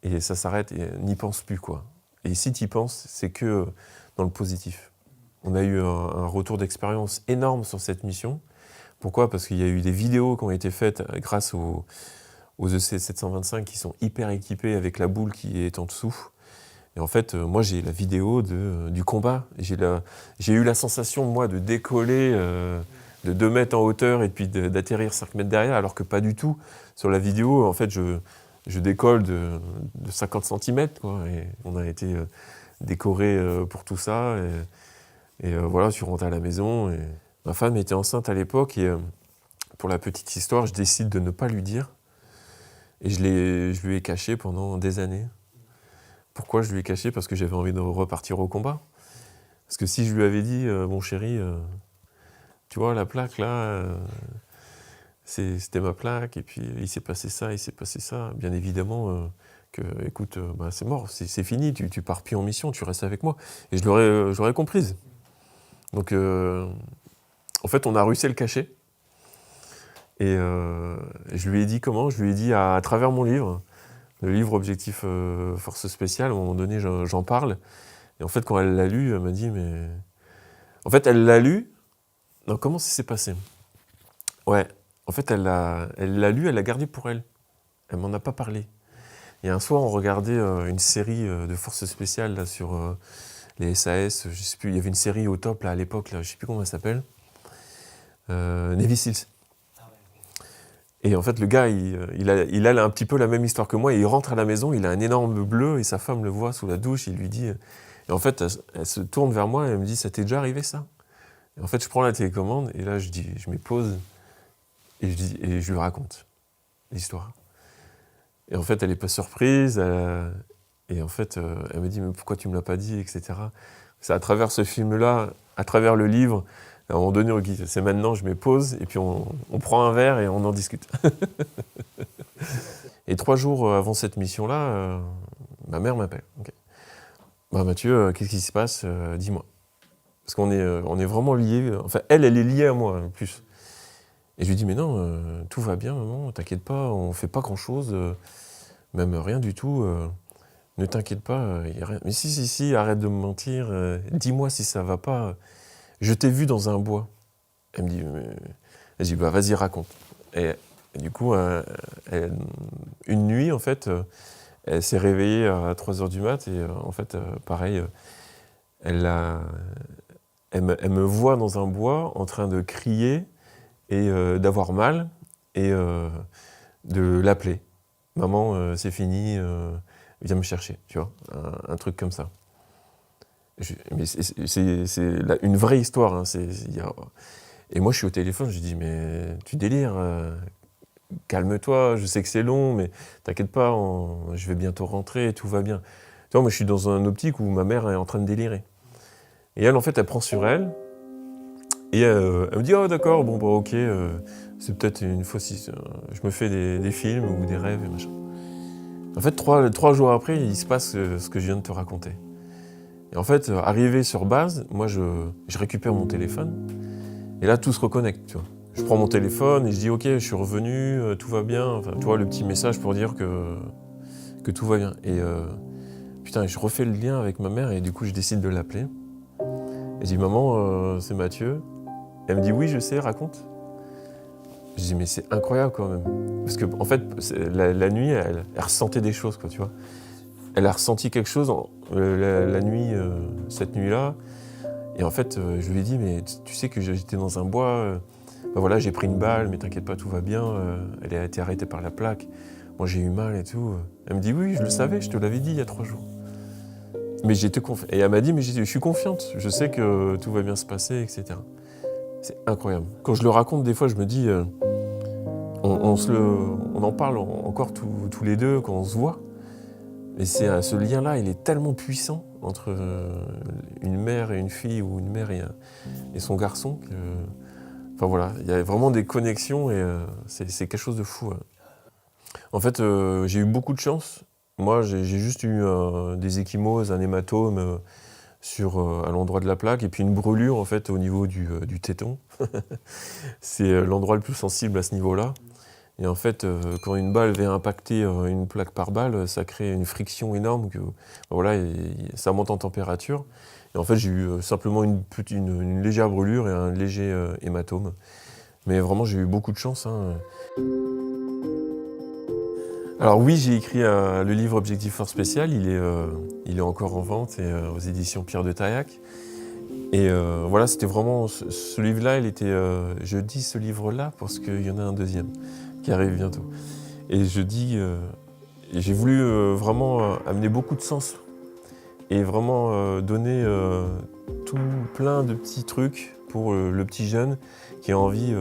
S1: et ça s'arrête et n'y pense plus, quoi. Et si tu y penses, c'est que dans le positif. On a eu un retour d'expérience énorme sur cette mission. Pourquoi ? Parce qu'il y a eu des vidéos qui ont été faites grâce aux EC725 qui sont hyper équipés avec la boule qui est en dessous. Et en fait, moi, j'ai la vidéo du combat. J'ai eu la sensation, moi, de décoller de 2 mètres en hauteur et puis d'atterrir 5 mètres derrière, alors que pas du tout. Sur la vidéo, en fait, je décolle de 50 cm, quoi. Et on a été décoré pour tout ça. Et voilà, je suis rentré à la maison. Et ma femme était enceinte à l'époque. Et pour la petite histoire, je décide de ne pas lui dire. Et je lui ai caché pendant des années. Pourquoi je lui ai caché ? Parce que j'avais envie de repartir au combat. Parce que si je lui avais dit, bon chéri, tu vois la plaque là, c'était ma plaque, et puis il s'est passé ça, bien évidemment que, écoute, bah, c'est mort, c'est fini, tu pars plus en mission, tu restes avec moi. Et je l'aurais comprise. Donc, en fait, on a réussi à le cacher. Et je lui ai dit comment ? Je lui ai dit à travers mon livre, le livre Objectif Force Spéciale, à un moment donné, j'en parle. Et en fait, quand elle l'a lu, elle m'a dit, mais... En fait, elle l'a lu... Non, comment ça s'est passé ? Ouais, en fait, elle l'a lu, elle l'a gardé pour elle. Elle m'en a pas parlé. Et un soir, on regardait une série de Forces Spéciales là, sur les SAS. Je sais plus, il y avait une série au top là, à l'époque, là, je sais plus comment elle s'appelle. Navy Seals. Et en fait, le gars, il a un petit peu la même histoire que moi. Et il rentre à la maison, il a un énorme bleu et sa femme le voit sous la douche. Il lui dit... Et en fait, elle se tourne vers moi et elle me dit, ça t'est déjà arrivé ça ? Et en fait, je prends la télécommande et là, je me pose et je lui raconte l'histoire. Et en fait, elle n'est pas surprise. Et en fait, elle me dit, mais pourquoi tu ne me l'as pas dit, etc. C'est à travers ce film-là, à travers le livre... À un moment donné, on dit, c'est maintenant, je me pose, et puis on prend un verre et on en discute. Et 3 jours avant cette mission-là, ma mère m'appelle. Okay. Bah, Mathieu, qu'est-ce qui se passe ? Dis-moi. Parce qu'on est vraiment liés. Enfin, elle est liée à moi, en plus. Et je lui dis, mais non, tout va bien, maman, t'inquiète pas, on fait pas grand-chose, même rien du tout. Ne t'inquiète pas, y a rien. Mais si, arrête de me mentir, dis-moi si ça va pas. Je t'ai vu dans un bois. Elle me dit, vas-y, bah, vas-y, raconte. Et du coup, une nuit, en fait, elle s'est réveillée à 3h du mat' et en fait, pareil, elle me voit dans un bois en train de crier et d'avoir mal et de l'appeler. Maman, c'est fini, viens me chercher, tu vois, un truc comme ça. Mais c'est une vraie histoire. Hein, Et moi, je suis au téléphone, je dis, mais tu délires, calme-toi, je sais que c'est long, mais t'inquiète pas, je vais bientôt rentrer, tout va bien. Tu vois, moi, je suis dans un optique où ma mère est en train de délirer. Et elle, en fait, elle prend sur elle. Et elle me dit « Oh d'accord, bon bah ok, c'est peut-être une fausse... je me fais des films ou des rêves et machin. » En fait, trois jours après, il se passe ce que je viens de te raconter. Et en fait, arrivé sur base, moi je récupère mon téléphone. Et là, tout se reconnecte, tu vois. Je prends mon téléphone et je dis « Ok, je suis revenu, tout va bien. » Enfin, tu vois, le petit message pour dire que tout va bien. Et putain, je refais le lien avec ma mère et du coup, je décide de l'appeler. Et je dis « Maman, c'est Mathieu. » Elle me dit « Oui, je sais, raconte. » Je dis « Mais c'est incroyable quand même. » Parce que en fait, la nuit, elle ressentait des choses, quoi, tu vois. Elle a ressenti quelque chose la nuit, cette nuit-là. Et en fait, je lui ai dit « Mais tu sais que j'étais dans un bois. Ben voilà, j'ai pris une balle, mais t'inquiète pas, tout va bien. Elle a été arrêtée par la plaque. Moi, j'ai eu mal et tout. » Elle me dit « Oui, je le savais, je te l'avais dit il y a 3 jours. » Mais j'étais confiante. Et elle m'a dit « Mais je suis confiante. Je sais que tout va bien se passer, etc. » C'est incroyable. Quand je le raconte, des fois, je me dis... on en parle encore tous les deux quand on se voit. Et ce lien-là, il est tellement puissant entre une mère et une fille ou une mère et son garçon que... Enfin voilà, il y a vraiment des connexions et c'est quelque chose de fou. Ouais. En fait, j'ai eu beaucoup de chance. Moi, j'ai juste eu des ecchymoses, un hématome à l'endroit de la plaque et puis une brûlure en fait au niveau du téton. C'est l'endroit le plus sensible à ce niveau-là. Et en fait, quand une balle vient impacter une plaque par balle, ça crée une friction énorme. Voilà, ça monte en température. Et en fait, j'ai eu simplement une légère brûlure et un léger hématome. Mais vraiment, j'ai eu beaucoup de chance. Hein. Alors oui, j'ai écrit le livre Objectif Force Spéciale. Il est encore en vente et, aux éditions Pierre de Taillac. Et voilà, c'était vraiment... Ce livre-là, je dis ce livre-là parce qu'il y en a un deuxième qui arrive bientôt. Et j'ai voulu vraiment amener beaucoup de sens et vraiment donner tout plein de petits trucs pour le petit jeune qui a envie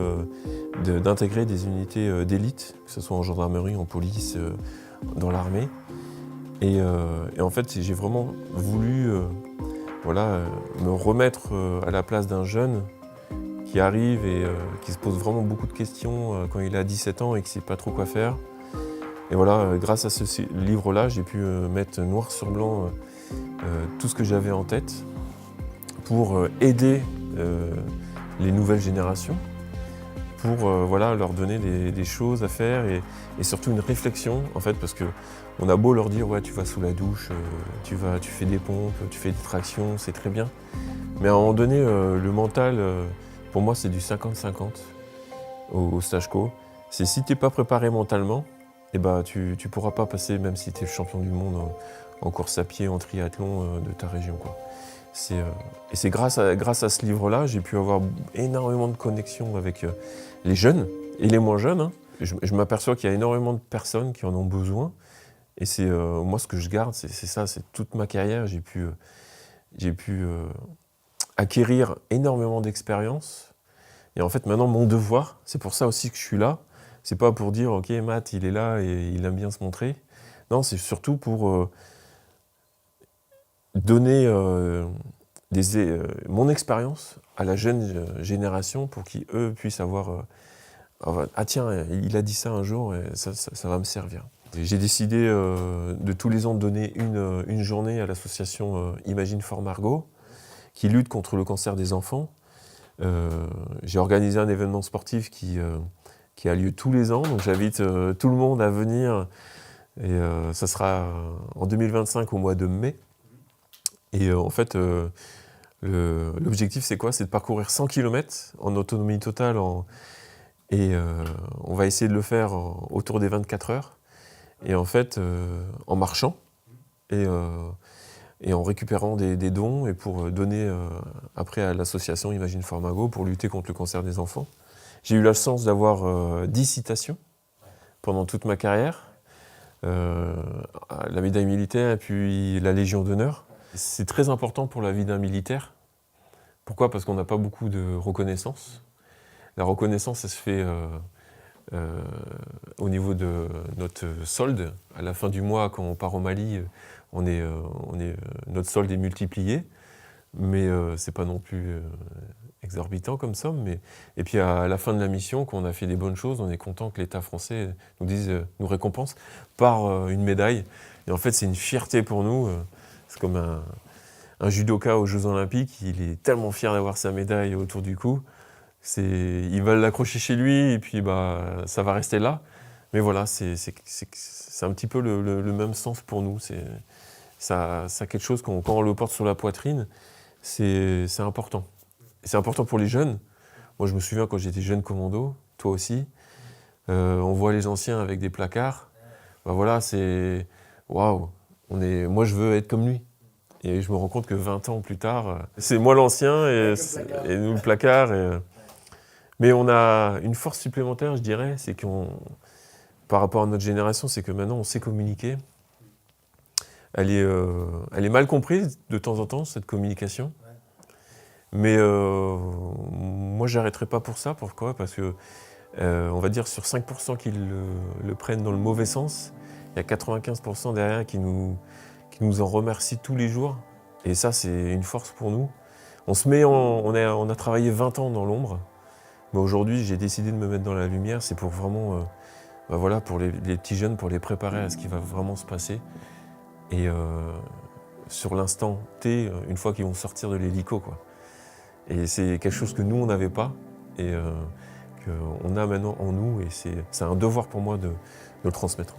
S1: d'intégrer des unités d'élite, que ce soit en gendarmerie, en police, dans l'armée. Et en fait, j'ai vraiment voulu me remettre à la place d'un jeune qui arrive et qui se pose vraiment beaucoup de questions quand il a 17 ans et qui ne sait pas trop quoi faire. Et voilà, grâce à ce livre-là, j'ai pu mettre noir sur blanc tout ce que j'avais en tête pour aider les nouvelles générations, pour leur donner des choses à faire et surtout une réflexion, en fait, parce qu'on a beau leur dire « ouais, tu vas sous la douche, tu fais des pompes, tu fais des tractions, c'est très bien ». Mais à un moment donné, le mental, pour moi, c'est du 50-50 au stage co. C'est si tu n'es pas préparé mentalement, eh ben, tu ne pourras pas passer, même si tu es le champion du monde en course à pied, en triathlon de ta région, quoi. Et c'est grâce à ce livre-là, j'ai pu avoir énormément de connexions avec les jeunes et les moins jeunes. Hein. Je m'aperçois qu'il y a énormément de personnes qui en ont besoin. Et c'est moi, ce que je garde, c'est ça, c'est toute ma carrière. J'ai pu acquérir énormément d'expérience. Et en fait, maintenant, mon devoir, c'est pour ça aussi que je suis là. C'est pas pour dire « Ok, Matt, il est là et il aime bien se montrer ». Non, c'est surtout pour donner mon expérience à la jeune génération pour qu'eux puissent avoir ah tiens, il a dit ça un jour et ça va me servir. J'ai décidé de tous les ans de donner une journée à l'association Imagine for Margot qui lutte contre le cancer des enfants. J'ai organisé un événement sportif qui a lieu tous les ans, donc j'invite tout le monde à venir et ça sera en 2025 au mois de mai. Et en fait, l'objectif c'est quoi? C'est de parcourir 100 km en autonomie totale et on va essayer de le faire autour des 24 heures. Et en fait, en marchant et en récupérant des dons et pour donner après à l'association Imagine for Margot pour lutter contre le cancer des enfants. J'ai eu la chance d'avoir 10 citations pendant toute ma carrière, la médaille militaire et puis la Légion d'honneur. C'est très important pour la vie d'un militaire. Pourquoi? Parce qu'on n'a pas beaucoup de reconnaissance. La reconnaissance, ça se fait au niveau de notre solde. À la fin du mois, quand on part au Mali, notre solde est multiplié. mais c'est pas non plus exorbitant comme somme. Et puis à la fin de la mission, quand on a fait des bonnes choses, on est content que l'État français nous récompense par une médaille. Et en fait, c'est une fierté pour nous. C'est comme un judoka aux Jeux Olympiques, il est tellement fier d'avoir sa médaille autour du cou. Il va l'accrocher chez lui et puis ça va rester là. Mais voilà, c'est un petit peu le même sens pour nous. Ça a quelque chose, quand on le porte sur la poitrine, c'est important. C'est important pour les jeunes. Moi, je me souviens quand j'étais jeune commando, toi aussi, on voit les anciens avec des placards. Voilà, c'est waouh. Moi, je veux être comme lui. Et je me rends compte que 20 ans plus tard, c'est moi l'ancien et nous le placard. Mais on a une force supplémentaire, je dirais, c'est par rapport à notre génération, c'est que maintenant on sait communiquer. Elle est mal comprise de temps en temps, cette communication. Mais moi, j'arrêterai pas pour ça. Pourquoi ? Parce que, on va dire, sur 5% qui le prennent dans le mauvais sens, il y a 95% derrière qui nous en remercient tous les jours. Et ça, c'est une force pour nous. On a travaillé 20 ans dans l'ombre. Mais aujourd'hui, j'ai décidé de me mettre dans la lumière. C'est pour vraiment, voilà, pour les petits jeunes, pour les préparer à ce qui va vraiment se passer. Et sur l'instant T, une fois qu'ils vont sortir de l'hélico, quoi. Et c'est quelque chose que nous, on n'avait pas. Et qu'on a maintenant en nous. Et c'est un devoir pour moi de le transmettre.